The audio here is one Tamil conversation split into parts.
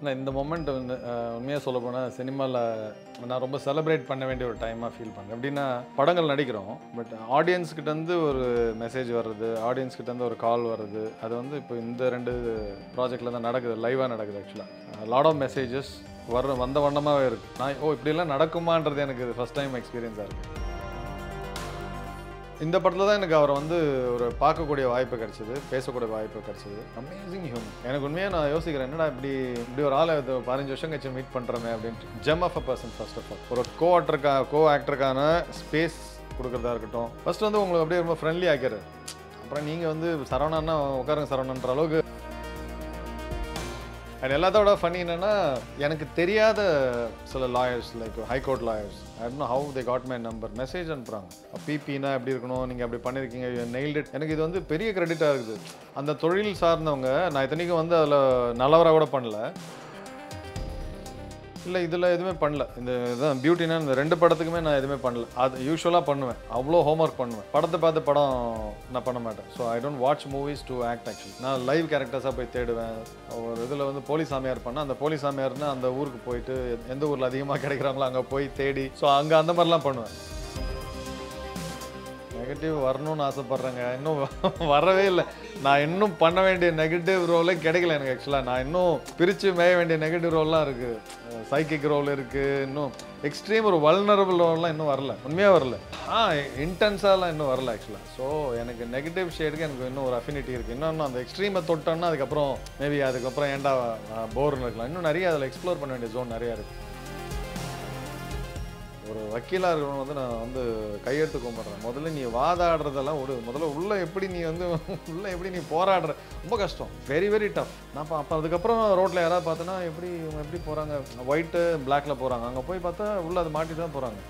நான் இந்த மொமெண்ட் வந்து உண்மையாக சொல்ல போனால் சினிமாவில் நான் ரொம்ப செலிப்ரேட் பண்ண வேண்டிய ஒரு டைமாக ஃபீல் பண்ணுறேன். எப்படின்னா படங்கள் நடிக்கிறோம், பட் ஆடியன்ஸ்கிட்டேருந்து ஒரு மெசேஜ் வர்றது, ஆடியன்ஸ்கிட்டேருந்து ஒரு கால் வர்றது, அது வந்து இப்போ இந்த 2 ப்ராஜெக்டில் தான் நடக்குது, லைவாக நடக்குது. ஆக்சுவலாக லாட் ஆஃப் மெசேஜஸ் வந்த வண்ணமாகவே இருக்குது. நான் இப்படிலாம் நடக்குமான்றது எனக்கு இது ஃபஸ்ட் டைம் எக்ஸ்பீரியன்ஸாக இருக்குது. இந்த படத்தில் தான் எனக்கு அவரை வந்து ஒரு பார்க்கக்கூடிய வாய்ப்பு கிடச்சிது, பேசக்கூடிய வாய்ப்பு கிடச்சிது. Amazing human. எனக்கு உண்மையாக நான் யோசிக்கிறேன், என்னடா இப்படி ஒரு ஆளை 15 வருஷம் கழிச்சு மீட் பண்ணுறோமே அப்படின்ட்டு. Gem of a person. First of all ஒரு கோ ஆக்டருக்கான ஸ்பேஸ் கொடுக்குறதா இருக்கட்டும், ஃபர்ஸ்ட் வந்து உங்களுக்கு அப்படியே ரொம்ப ஃப்ரெண்ட்லி ஆக்கிறாரு. அப்புறம் நீங்கள் வந்து சரவணன்னா உட்காருங்க சரவணன்ற அளவுக்கு. அண்ட் எல்லாத்தோட ஃபன்னி என்னென்னா, எனக்கு தெரியாத சில lawyers, like high court lawyers, I don't know how they got my number, message அனுப்புகிறாங்க. பிபின்னா எப்படி இருக்கணும், நீங்கள் அப்படி பண்ணியிருக்கீங்க, நெயில்ட் இட். எனக்கு இது வந்து பெரிய கிரெடிட்டாக இருக்குது. அந்த தொழில் சார்ந்தவங்க, நான் இத்தனைக்கும் வந்து அதில் நல்லவராக கூட பண்ணல, இல்லை இதில் எதுவுமே பண்ணல. இந்த இதுதான் பியூட்டினா, இந்த 2 படத்துக்குமே நான் எதுவுமே பண்ணல. அது யூஸ்வலாக பண்ணுவேன், அவ்வளோ ஹோம்ஒர்க் பண்ணுவேன். படத்தை பார்த்து படம் நான் பண்ண மாட்டேன். So I don't watch movies to act. Actually நான் லைவ் கேரக்டர்ஸாக போய் தேடுவேன். ஒரு இதில் வந்து போலீஸ் சாமியார் பண்ணால், அந்த போலீஸ் சாமியார்னு அந்த ஊருக்கு போயிட்டு எந்த ஊரில் அதிகமாக கிடைக்கிறாங்களோ அங்கே போய் தேடி, ஸோ அங்கே அந்த மாதிரிலாம் பண்ணுவேன். நெகட்டிவ் வரணும்னு ஆசைப்பட்றேங்க, இன்னும் வரவே இல்லை. நான் இன்னும் பண்ண வேண்டிய நெகட்டிவ் ரோலே கிடைக்கல எனக்கு. ஆக்சுவலாக நான் இன்னும் பிரித்து மேய வேண்டிய நெகட்டிவ் ரோல்லாம் இருக்குது. சைக்கிக் ரோல் இருக்குது, இன்னும் எக்ஸ்ட்ரீம் ஒரு வல்னரபிள் ரோல்லாம் இன்னும் வரல, உண்மையாக வரல. இன்டென்ஸாலாம் இன்னும் வரல ஆக்சுவலாக. ஸோ எனக்கு நெகட்டிவ் ஷேடுக்கு எனக்கு இன்னும் ஒரு அஃபினிட்டி இருக்குது. இன்னும் அந்த எக்ஸ்ட்ரீமை தொட்டோன்னா அதுக்கப்புறம் மேபி அதுக்கப்புறம் ஏன்டா போர்னு இருக்கலாம். இன்னும் நிறைய அதில் எக்ஸ்ப்ளோர் பண்ண வேண்டிய ஜோன் நிறையா இருக்குது. ஒரு வக்கீலாக இருக்கிறவங்க வந்து நான் வந்து கையெழுத்து கும்பிட்றேன். முதல்ல நீ வாதாடுறதெல்லாம் முதல்ல உள்ளே எப்படி நீ போராடுற, ரொம்ப கஷ்டம். Very very tough. நான் அப்போ அதுக்கப்புறம் ரோட்டில் யாராவது பார்த்தோன்னா இவங்க எப்படி போகிறாங்க, ஒயிட்டு பிளாக்ல போகிறாங்க, அங்கே போய் பார்த்தா உள்ளே அது மாட்டி தான் போகிறாங்க.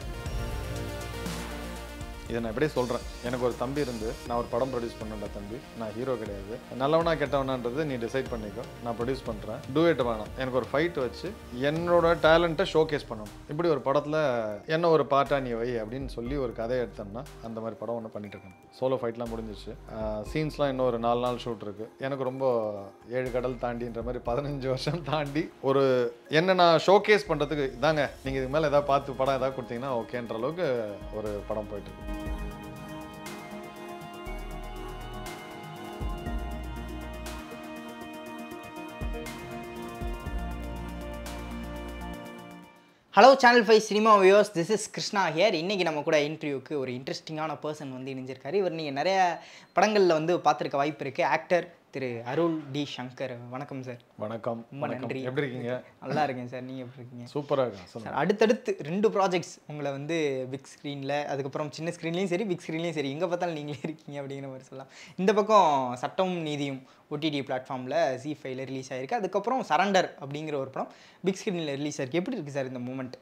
இதை நான் எப்படியே சொல்கிறேன். எனக்கு ஒரு தம்பி இருந்து, நான் ஒரு படம் ப்ரொடியூஸ் பண்ணேன்டா தம்பி, நான் ஹீரோ கிடையாது, நல்லவனா கெட்டவனான்றது நீ டிசைட் பண்ணிக்கோ, நான் ப்ரொடியூஸ் பண்ணுறேன், டூயட் வேணாம், எனக்கு ஒரு ஃபைட் வச்சு என்னோட டேலண்ட்டை ஷோகேஸ் பண்ணணும், இப்படி ஒரு படத்தில் என்ன ஒரு பார்ட்டாக நீ வை அப்படின்னு சொல்லி ஒரு கதையை எடுத்தோம்னா அந்த மாதிரி படம் ஒன்று பண்ணிட்டுருக்கேன். சோலோ ஃபைட்லாம் முடிஞ்சிச்சு, சீன்ஸ்லாம் இன்னும் ஒரு 4 நாள் ஷூட் இருக்குது. எனக்கு ரொம்ப 7 கடல் தாண்டின்ற மாதிரி 15 வருஷம் தாண்டி ஒரு என்ன நான் ஷோகேஸ் பண்ணுறதுக்கு இதாங்க, நீங்கள் இதுக்கு மேலே எதாவது பார்த்து படம் எதாவது கொடுத்தீங்கன்னா ஓகேன்ற அளவுக்கு ஒரு படம் போயிட்டுருக்கு. Hello channel 5 cinema viewers, this is Krishna here. இன்றைக்கி நம்ம கூட இன்டர்வியூக்கு ஒரு இன்ட்ரெஸ்டிங்கான பர்சன் வந்து இணைஞ்சிருக்காரு. இவர் நீங்கள் நிறைய படங்களில் வந்து பார்த்துருக்க வாய்ப்பு இருக்குது. Actor Thiru Arul D Shankar. வணக்கம் சார். வணக்கம். ரொம்ப நன்றி. எப்படி இருக்கீங்க? நல்லா இருக்கேன் சார், நீங்கள் எப்படி இருக்கீங்க? சூப்பராக இருக்கேன் சார். அடுத்தடுத்து 2 ப்ராஜெக்ட்ஸ் உங்களை வந்து பிக் ஸ்க்ரீனில், அதுக்கப்புறம் சின்ன ஸ்க்ரீன்லேயும் சரி பிக் ஸ்க்ரீன்லேயும் சரி எங்கே பார்த்தாலும் நீங்களே இருக்கீங்க அப்படிங்கிற மாதிரி சொல்லலாம். இந்த பக்கம் சட்டமும் நீதியும் OTT பிளாட்ஃபார்மில் ZEE5ல ரிலீஸ் ஆகிருக்கு. அதுக்கப்புறம் சரண்டர் அப்படிங்கிற ஒரு படம் பிக் ஸ்க்ரீனில் ரிலீஸ் ஆகிருக்கு. எப்படி இருக்குது சார் இந்த மூமெண்ட்?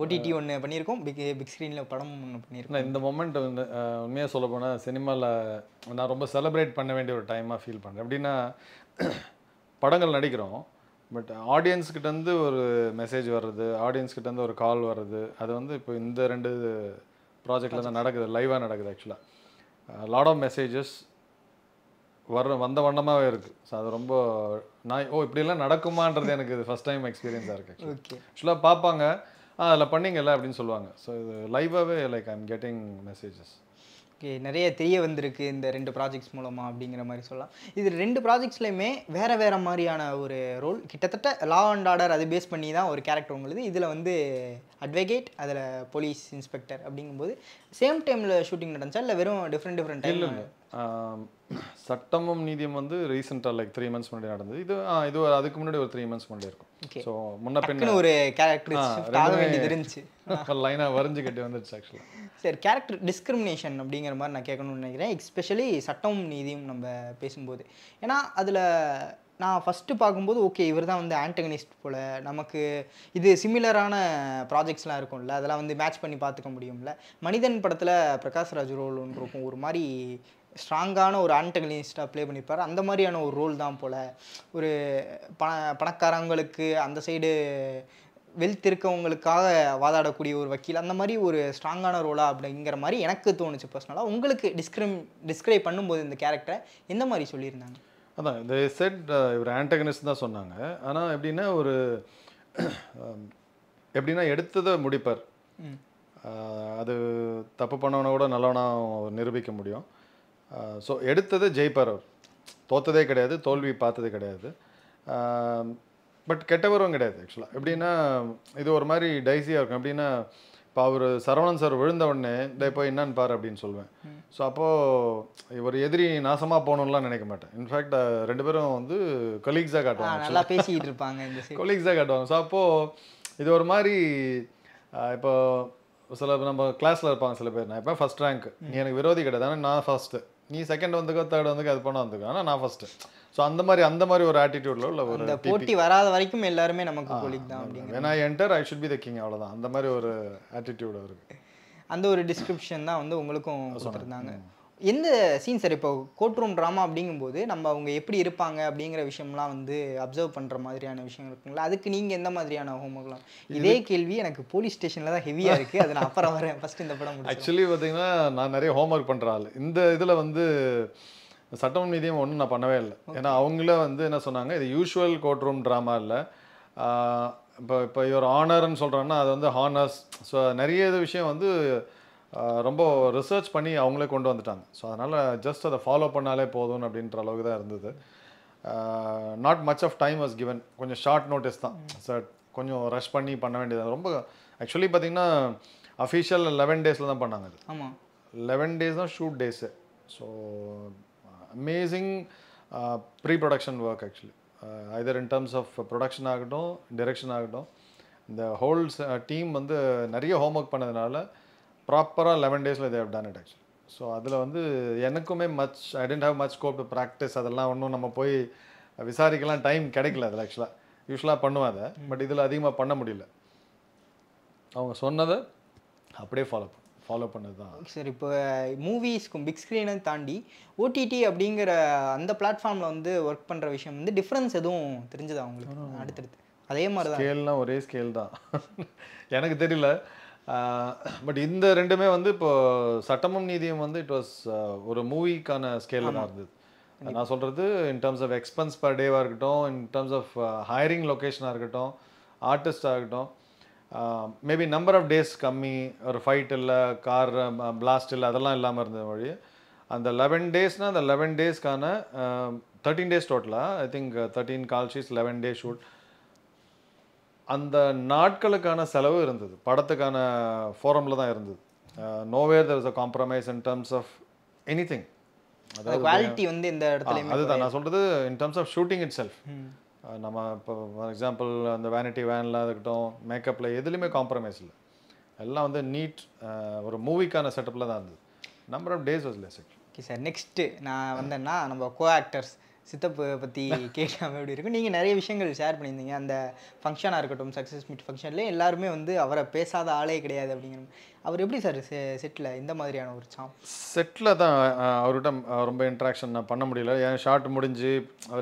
OTT ஒன்று பண்ணியிருக்கோம், பிக் ஸ்க்ரீனில் படமும் ஒன்று பண்ணியிருக்கோம். இந்த மொமெண்ட் வந்து உண்மையாக சொல்ல போனால் சினிமாவில் நான் ரொம்ப செலிப்ரேட் பண்ண வேண்டிய ஒரு டைமாக ஃபீல் பண்ணுறேன். எப்படின்னா படங்கள் நடிக்கிறோம், பட் ஆடியன்ஸ்கிட்டேருந்து ஒரு மெசேஜ் வர்றது, ஆடியன்ஸ்கிட்டேருந்து ஒரு கால் வர்றது, அது வந்து இப்போ இந்த 2 ப்ராஜெக்டில் தான் நடக்குது, லைவாக நடக்குது. ஆக்சுவலாக லாட் ஆஃப் மெசேஜஸ் வந்த வண்ணமாகவே இருக்குது. ஸோ அது ரொம்ப நான் இப்படிலாம் நடக்குமான்றது எனக்கு இது ஃபஸ்ட் டைம் எக்ஸ்பீரியன்ஸாக இருக்குது. ஓகே. ஆக்சுவலாக பார்ப்பாங்க, அதில் பண்ணிங்கல்ல அப்படின்னு சொல்லுவாங்க. ஸோ இது லைவாகவே like I am getting messages. Okay, நிறைய தெரிய வந்திருக்கு இந்த 2 ப்ராஜெக்ட்ஸ் மூலமாக அப்படிங்கிற மாதிரி சொல்லலாம். இது 2 ப்ராஜெக்ட்ஸ்லையுமே வேறு மாதிரியான ஒரு ரோல், கிட்டத்தட்ட லா அண்ட் ஆர்டர் அதை பேஸ் பண்ணி தான் ஒரு கேரக்டர் உங்களுக்கு. இதில் வந்து அட்வொகேட், அதில் போலீஸ் இன்ஸ்பெக்டர் அப்படிங்கும்போது சேம் டைமில் ஷூட்டிங் நடந்துச்சா இல்லை வெறும் டிஃப்ரெண்ட் டைம்? இல்லை, சட்டமும் நீதியும் வந்து ரீசெண்டாக லைக் 3 months முன்னாடி நடந்தது. இது அதுக்கு முன்னாடி ஒரு 3 months முன்னாடி இருக்கும். ஸோ முன்ன பின்ன ஒரு கேரக்டர் ஆக வேண்டியது இருந்துச்சு, லைனாக வரைஞ்சு கட்டி வந்துடுச்சு. ஆக்சுவலாக சரி, கேரக்டர் டிஸ்கிரிமினேஷன் அப்படிங்கிற மாதிரி நான் கேட்கணும்னு நினைக்கிறேன், எஸ்பெஷலி சட்டமும் நீதியும் நம்ம பேசும்போது. ஏன்னா அதில் நான் ஃபஸ்ட்டு பார்க்கும்போது ஓகே இவர் தான் வந்து ஆன்டகனிஸ்ட் போல், நமக்கு இது சிமிலரான ப்ராஜெக்ட்ஸ்லாம் இருக்கும்ல, அதெல்லாம் வந்து மேட்ச் பண்ணி பார்த்துக்க முடியும்ல. மனிதன் படத்தில் பிரகாஷ்ராஜ் ரோல் ஒன்று இருக்கும், ஒரு மாதிரி ஸ்ட்ராங்கான ஒரு ஆன்டகனிஸ்டாக ப்ளே பண்ணியிருப்பார். அந்த மாதிரியான ஒரு ரோல் தான் போல், ஒரு பணக்காரங்களுக்கு அந்த சைடு வெல்த் இருக்கவங்களுக்காக வாதாடக்கூடிய ஒரு வக்கீல், அந்த மாதிரி ஒரு ஸ்ட்ராங்கான ரோலாக அப்படிங்கிற மாதிரி எனக்கு தோணுச்சு பர்சனலாக. உங்களுக்கு டிஸ்கிரைப் பண்ணும்போது இந்த கேரக்டரை எந்த மாதிரி சொல்லியிருந்தாங்க? அதான் இந்த செட் இவர் ஆண்டகனிஸ்ட் தான் சொன்னாங்க. ஆனால் எப்படின்னா ஒரு எப்படின்னா எடுத்ததை முடிப்பார். அது தப்பு பண்ணவனை கூட நல்லவனா நிரூபிக்க முடியும். ஸோ எடுத்ததை ஜெயிப்பார் அவர். தோத்ததே கிடையாது, தோல்வி பார்த்தது கிடையாது. பட் கெட்டவரும் கிடையாது ஆக்சுவலாக. எப்படின்னா இது ஒரு மாதிரி டைஸியாக இருக்கும். எப்படின்னா இப்போ அவர் சரவணன் சார் விழுந்த உடனே இப்போ என்னன்னு பாரு அப்படின்னு சொல்லுவேன். ஸோ அப்போது இவர் எதிரி நாசமாக போகணும்லாம் நினைக்க மாட்டேன். இன்ஃபேக்ட் 2 பேரும் வந்து கொலீக்ஸாக காட்டுவாங்க, நல்லா பேசிக்கிட்டு இருப்பாங்க இந்த கொலீக்ஸாக காட்டுவாங்க. ஸோ அப்போது இது ஒரு மாதிரி இப்போ சில நம்ம கிளாஸில் இருப்பாங்க சில பேர், நான் இப்போ ஃபஸ்ட் ரேங்க், நீ எனக்கு விரோதி கிடையாது, ஆனால் நான் ஃபஸ்ட்டு, நீ செகண்ட் வந்துக்கோ தேர்ட் வந்துக்கோ அது பண்ண வந்துக்கோ, ஆனால் நான் ஃபஸ்ட்டு. ஸோ அந்த மாதிரி ஒரு ஆட்டிடியூட்ல உள்ள ஒரு போட்டி வராத வரைக்கும் எல்லாருமே நமக்கு கொலீக் தான் அப்படிங்க. when I enter I should be the king, அவ்வளோதான். அந்த மாதிரி ஒரு ஆட்டிடியூட் அவருக்கு. அந்த ஒரு டிஸ்கிரிப்ஷன் தான் வந்து உங்களுக்கும் கொடுத்துருந்தாங்க. எந்த சீன் சார் இப்போ கோர்ட் ரூம் ட்ராமா அப்படிங்கும்போது நம்ம அவங்க எப்படி இருப்பாங்க அப்படிங்கிற விஷயம்லாம் வந்து அப்சர்வ் பண்ணுற மாதிரியான விஷயம் இருக்குங்களா? அதுக்கு நீங்கள் எந்த மாதிரியான ஹோம்ஒர்க்லாம்? இதே கேள்வி எனக்கு போலீஸ் ஸ்டேஷனில் தான் ஹெவியாக இருக்குது, அது நான் அப்புறம் வரேன். ஃபஸ்ட் இந்த படம் ஆக்சுவலி பார்த்தீங்கன்னா நான் நிறைய ஹோம்ஒர்க் பண்ணுற ஆள். இந்த இதில் வந்து சட்டம் நீதியும் ஒன்றும் நான் பண்ணவே இல்லை. ஏன்னா அவங்கள வந்து என்ன சொன்னாங்க, இது யூஷுவல் கோர்ட் ரூம் ட்ராமா இல்லை. இப்போ இவர் ஆனர்ன்னு சொல்கிறாங்கன்னா அது வந்து ஹானர்ஸ். ஸோ நிறைய இது விஷயம் வந்து ரொம்ப ரிசர்ச் பண்ணி அவங்களே கொண்டு வந்துட்டாங்க. ஸோ அதனால் ஜஸ்ட் அதை ஃபாலோ பண்ணாலே போதும் அப்படின்ற அளவுக்கு தான் இருந்தது. Not much of time was given. கொஞ்சம் ஷார்ட் நோட்டீஸ் தான் சார், கொஞ்சம் ரஷ் பண்ணி பண்ண வேண்டியது. ரொம்ப ஆக்சுவலி பார்த்தீங்கன்னா அஃபிஷியல் 11 டேஸில் தான் பண்ணாங்க. அது ஆமாம் 11 டேஸ் தான் shoot days. So amazing pre-production work actually. Either in terms of production ஆகட்டும், டிரெக்ஷன் ஆகட்டும், இந்த ஹோல் டீம் வந்து நிறைய ஹோம்ஒர்க் பண்ணதுனால ப்ராப்பராக 11 டேஸில் இதை டன் இட் ஆக்சுவலி. ஸோ அதில் வந்து எனக்குமே I tend have much scope to practise. அதெல்லாம் ஒன்றும் நம்ம போய் விசாரிக்கலாம் டைம் கிடைக்கல. அதில் ஆக்சுவலாக யூஸ்வலாக பண்ணுவேன் அதை, பட் இதில் அதிகமாக பண்ண முடியல. அவங்க சொன்னதை அப்படியே ஃபாலோ பண்ணது தான் சார். இப்போ மூவிஸ்க்கும் பிக் ஸ்க்ரீனை தாண்டி ஓடிடி அப்படிங்கிற அந்த பிளாட்ஃபார்மில் வந்து ஒர்க் பண்ணுற விஷயம் வந்து டிஃப்ரென்ஸ் எதுவும் தெரிஞ்சதா அவங்களுக்கு? அடுத்தடுத்து அதே மாதிரி தான் ஸ்கேல்னால் ஒரே ஸ்கேல் தான் எனக்கு தெரியல. பட் இந்த ரெண்டுமே வந்து இப்போ சட்டமும் நீதியும் வந்து இட் வாஸ் ஒரு மூவிக்கான ஸ்கேலில் தான் இருந்தது. நான் சொல்கிறது in terms of expense per டேவாக இருக்கட்டும், இன் டர்ம்ஸ் ஆஃப் ஹைரிங் லொக்கேஷனாக இருக்கட்டும், ஆர்டிஸ்டாக இருக்கட்டும், மேபி நம்பர் ஆஃப் டேஸ் கம்மி, ஒரு ஃபைட் இல்லை, கார் பிளாஸ்ட் இல்லை, அதெல்லாம் இல்லாமல் இருந்தது வழி. அந்த 11 டேஸ்னால் அந்த 11 டேஸ்க்கான 13 டேஸ் டோட்டலாக I think 13 call sheets 11 day shoot. அந்த நாட்களுக்கான செலவு இருந்தது, படத்துக்கான ஃபோரமில் தான் இருந்தது. Nowhere there is a compromise in terms of anything. அதாவது குவாலிட்டி வந்து இந்த இடத்துல அதுதான் நான் சொல்கிறது. In terms of shooting itself, நம்ம இப்போ ஃபார் எக்ஸாம்பிள் அந்த வேனிட்டி வேனில் இருக்கட்டும், மேக்கப்பில் எதுலேயுமே காம்ப்ரமைஸ் இல்லை. எல்லாம் வந்து நீட் ஒரு மூவிக்கான செட்டப்பில் தான் இருந்தது. Number of days was less. Okay sir, next நான் வந்தேன்னா நம்ம கோ ஆக்டர்ஸ் சித்தப்பு பற்றி கேட்காம எப்படி இருக்கும். நீங்கள் நிறைய விஷயங்கள் ஷேர் பண்ணியிருந்தீங்க. அந்த ஃபங்க்ஷனாக இருக்கட்டும், சக்ஸஸ் மீட் ஃபங்க்ஷன்லேயே எல்லாருமே வந்து அவரை பேசாத ஆளே கிடையாது அப்படிங்கிற. அவர் எப்படி சார் செட்டில் இந்த மாதிரியான ஒரு செட்டில் தான் அவர்கிட்ட ரொம்ப இன்ட்ராக்ஷன் நான் பண்ண முடியல. ஏன் ஷார்ட் முடிஞ்சு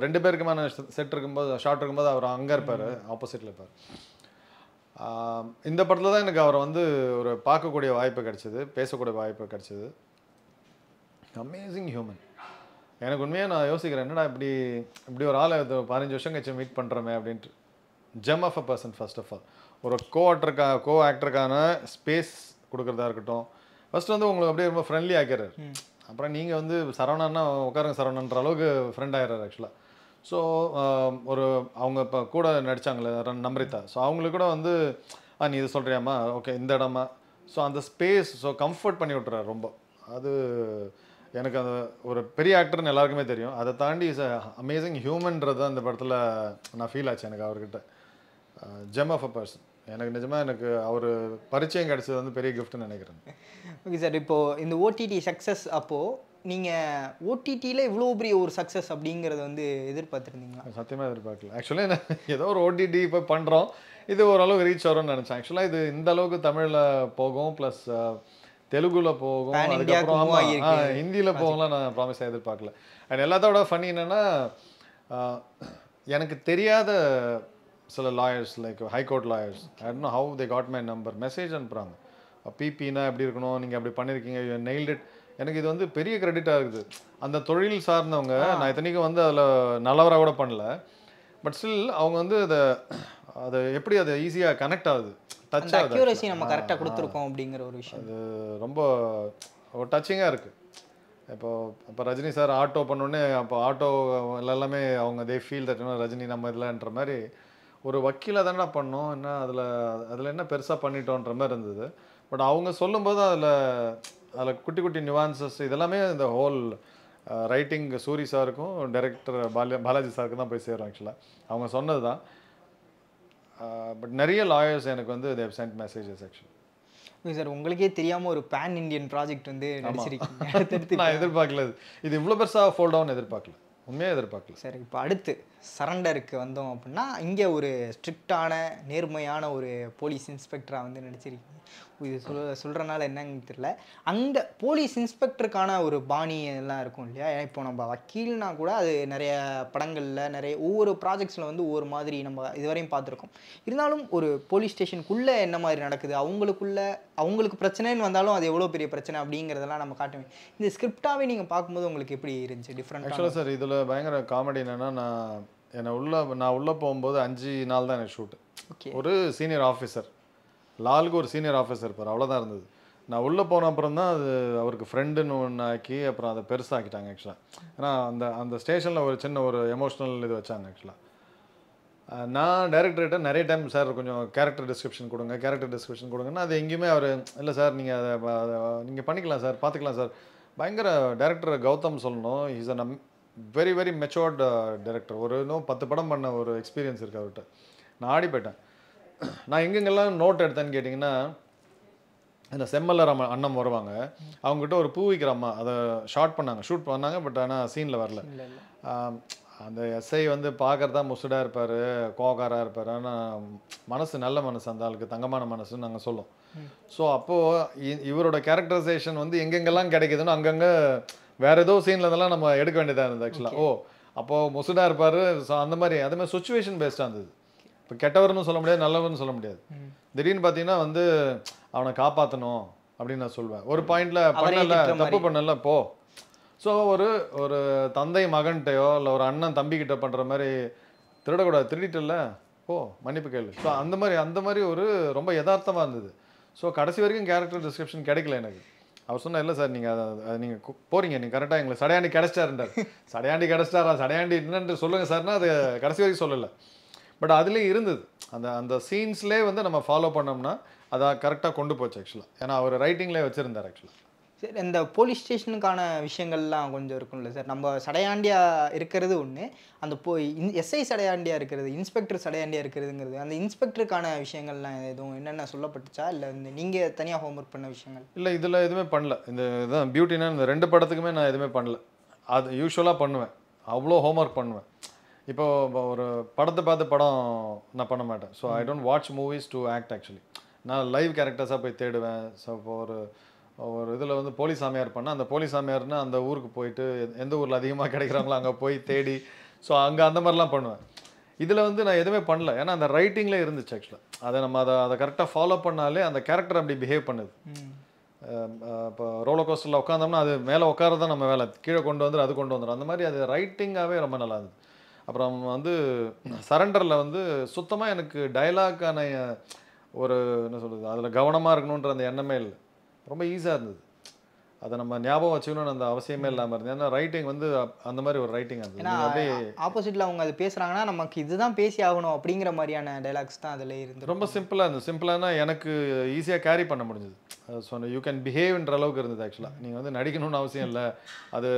2 பேருக்குமான செட் இருக்கும்போது, ஷார்ட் இருக்கும்போது அவர் அங்கே இருப்பார், ஆப்போசிட்டில் இருப்பார். இந்த படத்தில் தான் எனக்கு அவரை வந்து ஒரு பார்க்கக்கூடிய வாய்ப்பு கிடைச்சிது, பேசக்கூடிய வாய்ப்பு கிடைச்சிது. Amazing human. எனக்கு உண்மையாக நான் யோசிக்கிறேன், என்னடா இப்படி ஒரு ஆளை 15 வருஷம் கழிச்சு மீட் பண்ணுறோமே அப்படின்ட்டு. Gem of a person. First of all ஒரு கோ ஆக்டருக்கான ஸ்பேஸ் கொடுக்குறதா இருக்கட்டும். ஃபர்ஸ்ட் வந்து உங்களுக்கு அப்படியே ரொம்ப ஃப்ரெண்ட்லி ஆக்கிறார். அப்புறம் நீங்கள் வந்து சரவணன்னா உட்காருங்க சரவணன்ற அளவுக்கு ஃப்ரெண்ட் ஆகிறார் ஆக்சுவலாக. ஸோ ஒரு அவங்க இப்போ கூட நடித்தாங்களே நம்ரிதா, ஸோ அவங்களுக்கு கூட வந்து நீ இது சொல்கிறியாம்மா, ஓகே இந்த இடமா, ஸோ அந்த ஸ்பேஸ் ஸோ கம்ஃபர்ட் பண்ணி விட்டுறாரு ரொம்ப. அது எனக்கு அந்த ஒரு பெரிய ஆக்டர்னு எல்லாருக்குமே தெரியும். அதை தாண்டி இஸ் அமேசிங் ஹியூமன்றது அந்த படத்தில் நான் ஃபீல் ஆச்சு எனக்கு அவர்கிட்ட. Gem of a person. எனக்கு நிஜமாக எனக்கு அவர் பரிச்சயம் கிடச்சது வந்து பெரிய கிஃப்ட்னு நினைக்கிறேன். ஓகே சார், இப்போது இந்த ஓடிடி சக்ஸஸ் அப்போது நீங்கள் ஓடிடியில் இவ்வளோ பெரிய ஒரு சக்ஸஸ் அப்படிங்கிறத வந்து எதிர்பார்த்துருந்தீங்களா? சத்தியமாக எதிர்பார்க்கல. ஆக்சுவலாக ஏதோ ஒரு ஓடிடி இப்போ பண்ணுறோம், இது ஓரளவுக்கு ரீச் வரும்னு நினச்சேன். ஆக்சுவலாக இது இந்த அளவுக்கு தமிழில் போகும், ப்ளஸ் தெலுங்குல போகும், அதுக்கப்புறம் ஹிந்தியில் போகலாம் நான் ப்ராமிஸாக எதிர்பார்க்கல. அண்ட் எல்லாத்தோட ஃபன்னி என்னென்னா, எனக்கு தெரியாத சில lawyers like high court lawyers, I don't know how they got my number, message அனுப்புகிறாங்க. பிபின்னா எப்படி இருக்கணும், நீங்கள் அப்படி பண்ணியிருக்கீங்க, யூ நெயில்ட் இட். எனக்கு இது வந்து பெரிய கிரெடிட்டாக இருக்குது. அந்த தொழில் சார்ந்தவங்க, நான் இத்தனைக்கும் வந்து அதில் நல்லவராக கூட பண்ணல. பட் ஸ்டில் அவங்க வந்து அதை எப்படி அதை ஈஸியாக கனெக்ட் ஆகுது, டச் அந்த ஆகுது. அக்யூரசி நம்ம கரெக்டாக கொடுத்துருக்கோம் அப்படிங்கிற ஒரு விஷயம். அது ரொம்ப டச்சிங்காக இருக்குது. இப்போ ரஜினி சார் ஆட்டோ பண்ணோடனே அப்போ ஆட்டோ எல்லாமே அவங்க தே ஃபீல் தட் ரஜினி நம்ம இல்லைன்ற மாதிரி ஒரு வக்கீலாக தானே பண்ணோம், என்ன அதில் என்ன பெருசாக பண்ணிட்டோன்ற மாதிரி இருந்தது. பட் அவங்க சொல்லும்போது அதில் குட்டி குட்டி நியூவான்சஸ் இதெல்லாமே இந்த ஹோல் ரைட்டிங் சூரி சாருக்கும் டைரக்டர் பாலாஜி சாருக்கு தான் போய் சேரும் ஆக்சுவலாக. அவங்க சொன்னது தான். பட் நிறைய லாயர்ஸ் எனக்கு வந்து they've sent messages actually. Okay sir, உங்களுக்கே தெரியாமல் ஒரு பேன் இண்டியன் ப்ராஜெக்ட் வந்து நடிச்சிருக்கீங்க. நான் எதிர்பார்க்கல இது இவ்வளோ பெருசாக ஃபோல்ட் டவுன் எதிர்பார்க்கல, உண்மையாக எதிர்பார்க்கல. சரி, இப்போ அடுத்து சரண்டருக்கு வந்தோம் அப்படின்னா, இங்கே ஒரு ஸ்ட்ரிக்டான நேர்மையான ஒரு போலீஸ் இன்ஸ்பெக்டராக வந்து நடிச்சிருக்கீங்க. இது சொல்கிறனால என்னன்னு தெரியல. அந்த போலீஸ் இன்ஸ்பெக்டருக்கான ஒரு பாணி எல்லாம் இருக்கும் இல்லையா? இப்போ நம்ம வக்கீல்னா கூட அது நிறைய படங்களில் நிறைய ஒவ்வொரு ப்ராஜெக்ட்ஸில் வந்து ஒவ்வொரு மாதிரி நம்ம இதுவரையும் பார்த்துருக்கோம். இருந்தாலும் ஒரு போலீஸ் ஸ்டேஷனுக்குள்ளே என்ன மாதிரி நடக்குது, அவங்களுக்கு பிரச்சனைன்னு வந்தாலும் அது எவ்வளோ பெரிய பிரச்சனை அப்படிங்கிறதெல்லாம் நம்ம காட்டுவேன். இந்த ஸ்கிரிப்டாகவே நீங்கள் பார்க்கும்போது உங்களுக்கு எப்படி இருந்துச்சு டிஃப்ரெண்ட்? ஆக்சுவலாக சார் இதில் பயங்கர காமெடி என்னென்னா, நான் உள்ளே போகும்போது 5 நாள் தான் எனக்கு ஷூட்டு. ஓகே. ஒரு சீனியர் ஆஃபீஸர், லாலுக்கு ஒரு சீனியர் ஆஃபீஸர் இருப்பார், அவ்வளோதான் இருந்தது. நான் உள்ளே போன அப்புறம் தான் அது அவருக்கு ஃப்ரெண்டுன்னு ஒன்று ஆக்கி அப்புறம் அதை பெருசாக்கிட்டாங்க ஆக்சுவலாக. ஏன்னா அந்த ஸ்டேஷனில் ஒரு சின்ன ஒரு எமோஷ்னல் இது வச்சாங்க ஆக்சுவலாக. நான் டைரக்டர்கிட்ட நிறைய டைம் சார் கொஞ்சம் கேரக்டர் டிஸ்கிரிப்ஷன் கொடுங்கன்னா அது எங்கேயுமே அவர் இல்லை சார் நீங்கள் அதை நீங்கள் பண்ணிக்கலாம் சார், பார்த்துக்கலாம் சார். பயங்கர டைரக்டர் கௌதம் சொல்லணும், is a very very matured director. இன்னும் 10 படம் பண்ண ஒரு எக்ஸ்பீரியன்ஸ் இருக்குது அவர்கிட்ட. நான் ஆடி போயிட்டேன். நான் எங்கெங்கெல்லாம் நோட் எடுத்தேன்னு கேட்டிங்கன்னா, இந்த செம்மல்லர் அண்ணன் வருவாங்க, அவங்ககிட்ட ஒரு பூ வைக்கிற அம்மா அதை ஷூட் பண்ணாங்க. பட் ஆனால் சீனில் வரல. அந்த எஸ்ஐ வந்து பார்க்குறதா முசுடாக இருப்பார், கோகாராக இருப்பார். ஆனால் நல்ல மனசு, அந்த ஆளுக்கு தங்கமான மனசுன்னு நாங்கள் சொல்லுவோம். ஸோ அப்போது இவரோட கேரக்டரைசேஷன் வந்து எங்கெங்கெல்லாம் கிடைக்குதுன்னு அங்கங்கே வேறு ஏதோ சீனில் இருந்தெல்லாம் நம்ம எடுக்க வேண்டியதாக இருந்தது ஆக்சுவலாக. அப்போது முசுடாக இருப்பார். ஸோ அந்த மாதிரி அதே சுச்சுவேஷன் பேஸ்டாக இருந்தது. இப்போ கெட்டவர்னு சொல்ல முடியாது, நல்லவர்னு சொல்ல முடியாது. திடீர்னு பார்த்தீங்கன்னா வந்து அவனை காப்பாற்றணும் அப்படின்னு நான் சொல்வேன். ஒரு பாயிண்டில் பண்ணல, தப்பு பண்ணல போ. ஸோ ஒரு தந்தை மகன்கிட்டையோ இல்லை ஒரு அண்ணன் தம்பிக்கிட்ட பண்ணுற மாதிரி திருடக்கூடாது, திருடிட்டில்ல போ மன்னிப்பு கேளு. ஸோ அந்த மாதிரி ஒரு ரொம்ப யதார்த்தமாக இருந்தது. ஸோ கடைசி வரைக்கும் கேரக்டர் டிஸ்கிரிப்ஷன் கிடைக்கல எனக்கு. அவர் சொன்னா இல்லை சார் நீங்கள் போகிறீங்க, நீங்கள் கரெக்டாக எங்களுக்கு சடையாண்டி கிடச்சிட்டாருன்றார். சடையாண்டி என்னன்னு சொல்லுங்கள் சார்னா அது கடைசி வரைக்கும் சொல்லலை. பட் அதுலேயே இருந்தது அந்த சீன்ஸ்லேயே வந்து நம்ம ஃபாலோ பண்ணோம்னா அதை கரெக்டாக கொண்டு போச்சு ஆக்சுவலாக. ஏன்னா அவர் ரைட்டிங்லேயே வச்சுருந்தார் ஆக்சுவலாக. சரி, இந்த போலீஸ் ஸ்டேஷனுக்கான விஷயங்கள்லாம் கொஞ்சம் இருக்கும்ல சார்? நம்ம சடையாண்டியாக இருக்கிறது ஒன்று, அந்த எஸ்ஐ சடையாண்டியாக இருக்கிறது, இன்ஸ்பெக்டர் சடையாண்டியாக இருக்கிறதுங்கிறது, அந்த இன்ஸ்பெக்டருக்கான விஷயங்கள்லாம் எதுவும் என்னென்ன சொல்லப்பட்டுச்சா, இல்லை நீங்கள் தனியாக ஹோம்ஒர்க் பண்ண விஷயங்கள்? இல்லை, இதில் எதுவுமே பண்ணல. இதுதான் பியூட்டினா, இந்த 2 படத்துக்குமே நான் எதுவுமே பண்ணல. அது யூஸ்வலாக பண்ணுவேன், அவ்வளோ ஹோம்ஒர்க் பண்ணுவேன். இப்போ ஒரு படத்தை பார்த்து படம் நான் பண்ண மாட்டேன். So I don't watch movies to act actually. நான் லைவ் கேரக்டர்ஸாக போய் தேடுவேன். ஸோ இப்போ ஒரு இதில் வந்து போலீஸ் சாமியார் பண்ணால், அந்த போலீஸ் சாமியார்னா அந்த ஊருக்கு போயிட்டு எந்த ஊரில் அதிகமாக கிடைக்கிறாங்களோ அங்கே போய் தேடி, ஸோ அங்கே அந்த மாதிரிலாம் பண்ணுவேன். இதில் வந்து நான் எதுவுமே பண்ணல, ஏன்னா அந்த ரைட்டிங்லேயே இருந்துச்சு ஆக்சுவலாக. நம்ம அதை கரெக்டாக ஃபாலோ பண்ணாலே அந்த கேரக்டர் அப்படி பிஹேவ் பண்ணுது. இப்போ ரோலர் கோஸ்டரில் உட்காந்தோம்னா அது மேலே உட்காரதான் நம்ம வேலை, கீழே கொண்டு வந்துடும். அந்த மாதிரி அது ரைட்டிங்காகவே ரொம்ப நல்லா இருந்தது. அப்புறம் வந்து சரண்டரில் வந்து சுத்தமாக எனக்கு டைலாக்கான ஒரு என்ன சொல்கிறது, அதில் கவனமாக இருக்கணுன்ற அந்த எண்ணமே இல்லை. ரொம்ப ஈஸியாக இருந்தது. அதை நம்ம ஞாபகம் வச்சுக்கணும்னு அந்த அவசியமே இல்லாமல் இருந்தது. ஏன்னா ரைட்டிங் வந்து அந்த மாதிரி ஒரு ரைட்டிங் இருந்தது. அப்படியே ஆப்போசிட்டில் அவங்க அது பேசுகிறாங்கன்னா நமக்கு இதுதான் பேசி ஆகணும் அப்படிங்கிற மாதிரியான டைலாக்ஸ் தான் அதில் இருந்து ரொம்ப சிம்பிளாக இருந்தது. சிம்பிளானா எனக்கு ஈஸியாக கேரி பண்ண முடிஞ்சது. ஸோ யூ கேன் பிஹேவ்ன்ற அளவுக்கு இருந்தது ஆக்சுவலாக. நீங்கள் வந்து நடிக்கணும்னு அவசியம் இல்லை. அது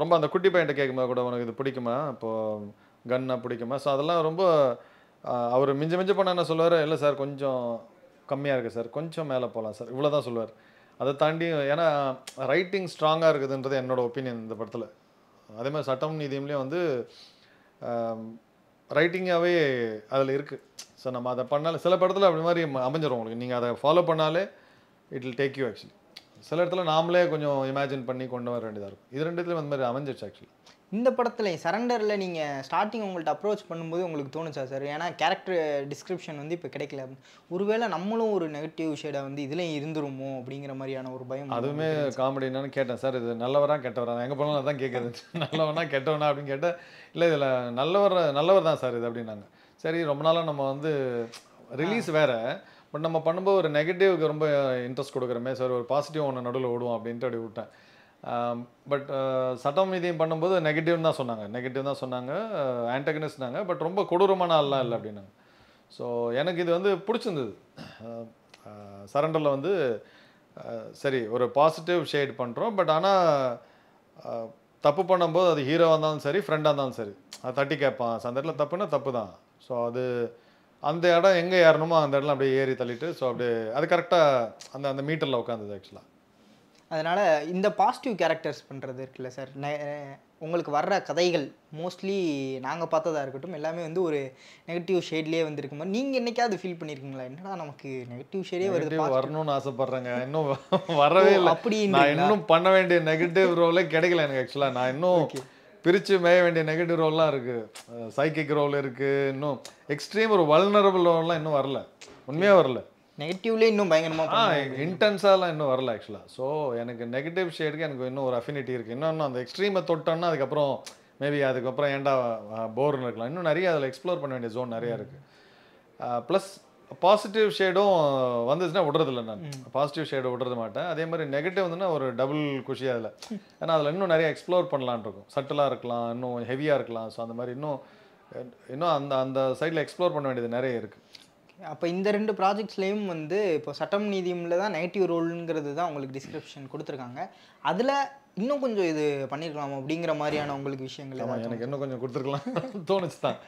ரொம்ப அந்த குட்டி பையன்ட்ட கேட்கும்போது கூட உனக்கு இது பிடிக்குமா, இப்போது கன்னா பிடிக்குமா, ஸோ அதெல்லாம் ரொம்ப அவர் மிஞ்ச போனால் என்ன சொல்லுவார், இல்லை சார் கொஞ்சம் கம்மியாக இருக்குது சார், கொஞ்சம் மேலே போகலாம் சார், இவ்வளோ தான் சொல்லுவார். அதை தாண்டி ஏன்னா ரைட்டிங் ஸ்ட்ராங்காக இருக்குதுன்றது என்னோடய ஒப்பீனியன் இந்த படத்தில். அதே மாதிரி சட்டம் நீதியம்லேயும் வந்து ரைட்டிங்காகவே அதில் இருக்குது. ஸோ நம்ம அதை பண்ணாலே சில படத்தில் அப்படி மாதிரி அமைஞ்சிடும் உங்களுக்கு. நீங்கள் அதை ஃபாலோ பண்ணாலே it will take you actually. சில இடத்துல நாமளே கொஞ்சம் இமேஜின் பண்ணி கொண்டு வர வேண்டியதாக இருக்கும். இது 2த்துலையும் அந்த மாதிரி அமைஞ்சிருச்சு ஆக்சுவலி. இந்த படத்தில் சரண்டரில் நீங்கள் ஸ்டார்டிங் உங்கள்கிட்ட அப்ரோச் பண்ணும்போது உங்களுக்கு தோணுச்சா சார்? ஏன்னா கேரக்டர் டிஸ்கிரிப்ஷன் வந்து இப்போ கிடைக்கல. ஒருவேளை நம்மளும் ஒரு நெகட்டிவ் ஷேடை வந்து இதுலேயும் இருந்துருமோ அப்படிங்கிற மாதிரியான ஒரு பயம். அதுவுமே காமெடி என்னன்னு கேட்டேன், சார் இது நல்லவரா கெட்டவரா, எங்கே போனாலும் அதான் கேட்குறது, நல்லவனா கெட்டவனா அப்படின்னு கேட்டேன். இல்லை இதில் நல்லவர் தான் சார் இது அப்படின்னாங்க. சரி ரொம்ப நாளாக நம்ம வந்து ரிலீஸ் வேறு, பட் நம்ம பண்ணும்போது ஒரு நெகட்டிவ்க்கு ரொம்ப இன்ட்ரெஸ்ட் கொடுக்குறமே சார், ஒரு பாசிட்டிவ் ஒன்று நடுவில் விடுவோம் அப்படின்ட்டு அப்படி விட்டேன். பட் சட்டம் மீதியும் பண்ணும்போது நெகட்டிவ் தான் சொன்னாங்க, ஆன்டகனிஸ்ட்னாங்க, பட் ரொம்ப கொடூரமான ஆள்லாம் இல்லை அப்படின்னாங்க. ஸோ எனக்கு இது வந்து பிடிச்சிருந்தது. சரண்டரில் வந்து சரி ஒரு பாசிட்டிவ் ஷேட் பண்ணுறோம், பட் ஆனால் தப்பு பண்ணும்போது அது ஹீரோவாக இருந்தாலும் சரி, ஃப்ரெண்டாக இருந்தாலும் சரி, அது தட்டி கேட்பான். அந்த இடத்துல தப்புன்னா தப்பு தான். ஸோ அது அந்த இடம் எங்கே ஏறணுமோ அந்த இடத்துல அப்படியே ஏறி தள்ளிட்டு, ஸோ அப்படியே அது கரெக்டாக அந்த மீட்டரில் உட்காந்துது ஆக்சுவலாக. அதனால் இந்த பாசிட்டிவ் கேரக்டர்ஸ் பண்ணுறது இருக்குல்ல சார், உங்களுக்கு வர்ற கதைகள் மோஸ்ட்லி நாங்கள் பார்த்ததா இருக்கட்டும் எல்லாமே வந்து ஒரு நெகட்டிவ் ஷேட்லேயே வந்துருக்க மாதிரி நீங்கள் என்னைக்காவது ஃபீல் பண்ணியிருக்கீங்களா? என்னடா நமக்கு நெகட்டிவ் ஷேடே வருது, வரணும்னு ஆசைப்பட்றேங்க, இன்னும் வரவே இல்லை. அப்படி நான் இன்னும் பண்ண வேண்டிய நெகட்டிவ் ரோலே கிடைக்கல எனக்கு ஆக்சுவலாக. நான் இன்னும் பிரித்து மேய வேண்டிய நெகட்டிவ் ரோல்லாம் இருக்குது, சைக்கிக் ரோல் இருக்குது, இன்னும் எக்ஸ்ட்ரீம் ஒரு வல்னரபிள் ரோல்லாம் இன்னும் வரல, உண்மையாக வரல. நெகட்டிவ்லேயே இன்னும் பயங்கரமாக இன்டென்ஸாலாம் இன்னும் வரல ஆக்சுவலாக. ஸோ எனக்கு நெகட்டிவ் ஷேடுக்கு எனக்கு இன்னும் ஒரு அஃபினிட்டி இருக்குது. இன்னும் அந்த எக்ஸ்ட்ரீமை தொட்டோன்னா அதுக்கப்புறம் மேபி அதுக்கப்புறம் ஏன்டா போர்னு இருக்கலாம். இன்னும் நிறைய அதில் எக்ஸ்ப்ளோர் பண்ண வேண்டிய ஜோன் நிறையா இருக்குது. ப்ளஸ் பாசிட்டிவ் ஷேடும் வந்துச்சுன்னா விடுறதில்ல, நான் பாசிட்டிவ் ஷேடை விடுறது மாட்டேன். அதே மாதிரி நெகட்டிவ் வந்துன்னா ஒரு டபுள் குஷி அதில். ஏன்னா அதில் இன்னும் நிறைய எக்ஸ்ப்ளோர் பண்ணலான் இருக்கும், சட்டிலாக இருக்கலாம், இன்னும் ஹெவியாக இருக்கலாம். ஸோ அந்த மாதிரி இன்னும் அந்த அந்த சைடில் எக்ஸ்ப்ளோர் பண்ண வேண்டியது நிறைய இருக்குது. அப்போ இந்த 2 ப்ராஜெக்ட்ஸ்லேயும் வந்து இப்போ சட்டம் நீதியமில் தான் நெகட்டிவ் ரோலுங்கிறது தான் உங்களுக்கு டிஸ்கிரிப்ஷன் கொடுத்துருக்காங்க. அதில் இன்னும் கொஞ்சம் இது பண்ணியிருக்கலாம் அப்படிங்கிற மாதிரியான உங்களுக்கு விஷயங்கள்? ஆமாம், எனக்கு இன்னும் கொஞ்சம் கொடுத்துருக்கலாம் தோணுச்சு தான்.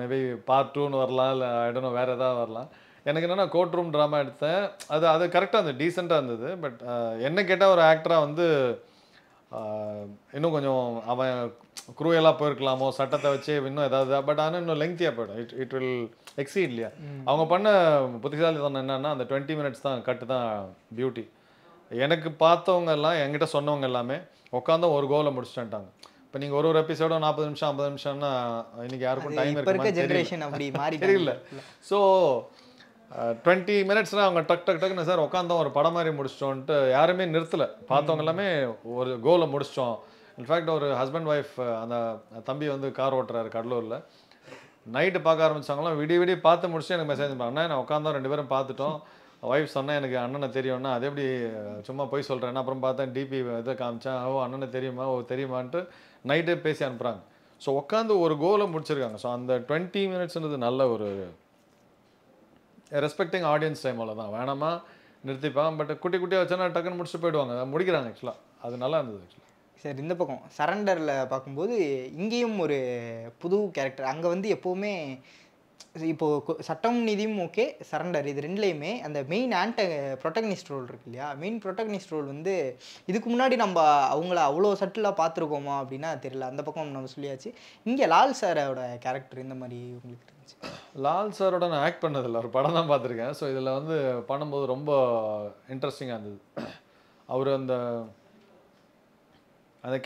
மேபி பார்ட் 2ன்னு வரலாம், இல்லை ஐடனோ வேறு எதாவது வரலாம். எனக்கு என்னென்னா கோர்ட் ரூம் ட்ராமா எடுத்தேன், அது கரெக்டாக இருந்தது, டீசெண்டாக இருந்தது. பட் என்ன கேட்டால் ஒரு ஆக்டராக வந்து இன்னும் கொஞ்சம் அவன் குரூயலாக போயிருக்கலாமோ, சட்டத்தை வச்சு இன்னும் ஏதாவது. பட் ஆனால் இன்னும் லெங்க்தியாக போய்டும், இட் வில் எக்ஸீட் இல்லையா. அவங்க பண்ண புத்திசாலித்தனம் என்னன்னா அந்த 20 minutes தான் கட்டு தான் பியூட்டி. எனக்கு பார்த்தவங்க எல்லாம் என்கிட்ட சொன்னவங்க எல்லாமே உட்காந்து ஒரு கோலை முடிச்சுட்டாங்க. இப்போ நீங்கள் ஒரு எபிசோடும் 40 நிமிஷம் 50 நிமிஷம்னா இன்னைக்கு யாருக்கும் டைம் இருக்கு தெரியல. ஸோ 20 minutesனா அவங்க டக்குன்னு சார் உட்காந்தோம் ஒரு படம் மாதிரி முடிச்சிட்டோன்ட்டு யாருமே நிறுத்தலை. பார்த்தவங்க எல்லாமே ஒரு கோலை முடிச்சிட்டோம். இன்ஃபேக்ட் ஒரு ஹஸ்பண்ட் ஒய்ஃப், அந்த தம்பி வந்து கார் ஓட்டுறாரு கடலூரில், நைட்டு பார்க்க ஆரம்பிச்சாங்களாம், விடிய பார்த்து முடிச்சு எனக்கு மெசேஜ் பண்ணேன், அண்ணா நான் உட்காந்தோம் 2 பேரும் பார்த்துட்டோம். ஒய்ஃப் சொன்னேன் எனக்கு அண்ணனை தெரியும்னா, அது எப்படி சும்மா போய் சொல்கிறேன்னா, அப்புறம் பார்த்தேன் டிபி இதை காமிச்சேன், ஓ அண்ணனை தெரியுமா, ஓ தெரியுமான்ட்டு நைட்டே பேசி அனுப்புகிறாங்க. ஸோ உட்காந்து ஒரு கோலை முடிச்சிருக்காங்க. ஸோ அந்த 20 minutesன்றது நல்ல ஒரு ரெஸ்பெக்டிங் ஆடியன்ஸ் டைம். அவ்வளோதான், வேணாமா நிறுத்திப்பான். பட் குட்டியாக வச்சோன்னா டக்குன்னு முடிச்சுட்டு போயிடுவாங்க, முடிக்கிறாங்க ஆக்சுவலாக. அது நல்லா இருந்தது ஆக்சுவலாக. சார் இந்த பக்கம் சரண்டரில் பார்க்கும்போது இங்கேயும் ஒரு புது கேரக்டர். அங்கே வந்து எப்போவுமே இப்போது சட்டம் நீதியும் ஓகே, சரண்டர் இது ரெண்டுலேயுமே அந்த மெயின் ப்ரொட்டகனிஸ்ட் ரோல் இருக்கு இல்லையா. மெயின் ப்ரொட்டகனிஸ்ட் ரோல் வந்து இதுக்கு முன்னாடி நம்ம அவங்கள அவ்வளோ சட்டிலாக பார்த்துருக்கோமா அப்படின்னா தெரியல. அந்த பக்கம் நம்ம சொல்லியாச்சு. இங்கே லால் சாரோட கேரக்டர் இந்த மாதிரி உங்களுக்கு இருந்துச்சு? லால் சாரோட நான் ஆக்ட் பண்ணதில்லை, ஒரு படம் தான் பார்த்துருக்கேன். ஸோ இதில் வந்து பண்ணும்போது ரொம்ப இன்ட்ரெஸ்டிங்காக இருந்தது. அவர் அந்த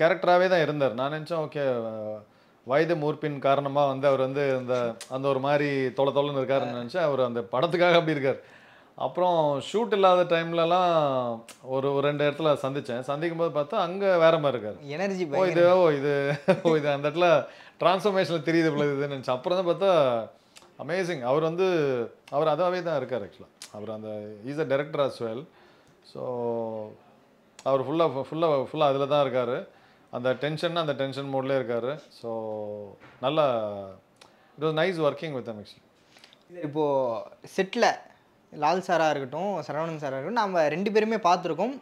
கேரக்டராகவே தான் இருந்தார். நான் நினச்சேன் ஓகே வயது மூர்ப்பின் காரணமாக வந்து அவர் வந்து அந்த ஒரு மாதிரி தொலைன்னு இருக்காருன்னு நினச்சேன். அவர் அந்த படத்துக்காக அப்படி இருக்கார். அப்புறம் ஷூட் இல்லாத டைம்லலாம் ஒரு 2 இடத்துல சந்திக்கும் போது பார்த்தா அங்கே வேற மாதிரி இருக்கார். எனர்ஜி இது அந்த இடத்துல டிரான்ஸ்ஃபர்மேஷனில் தெரியுது போல இதுன்னு நினச்சேன். அப்புறம் தான் பார்த்தா அமேசிங். அவர் அதாவே தான் இருக்கார் ஆக்சுவலாக. அவர் அந்த is a director as well. So அவர் ஃபுல்லாக அதில் தான் இருக்கார். அந்த டென்ஷன் மோட்லேயே இருக்கார். ஸோ நல்லா it was nice working with actually. இப்போது செட்டில் லால் சாராக இருக்கட்டும், சரவணன் சாராக இருக்கட்டும், நம்ம 2 பேருமே பார்த்துருக்கோம்.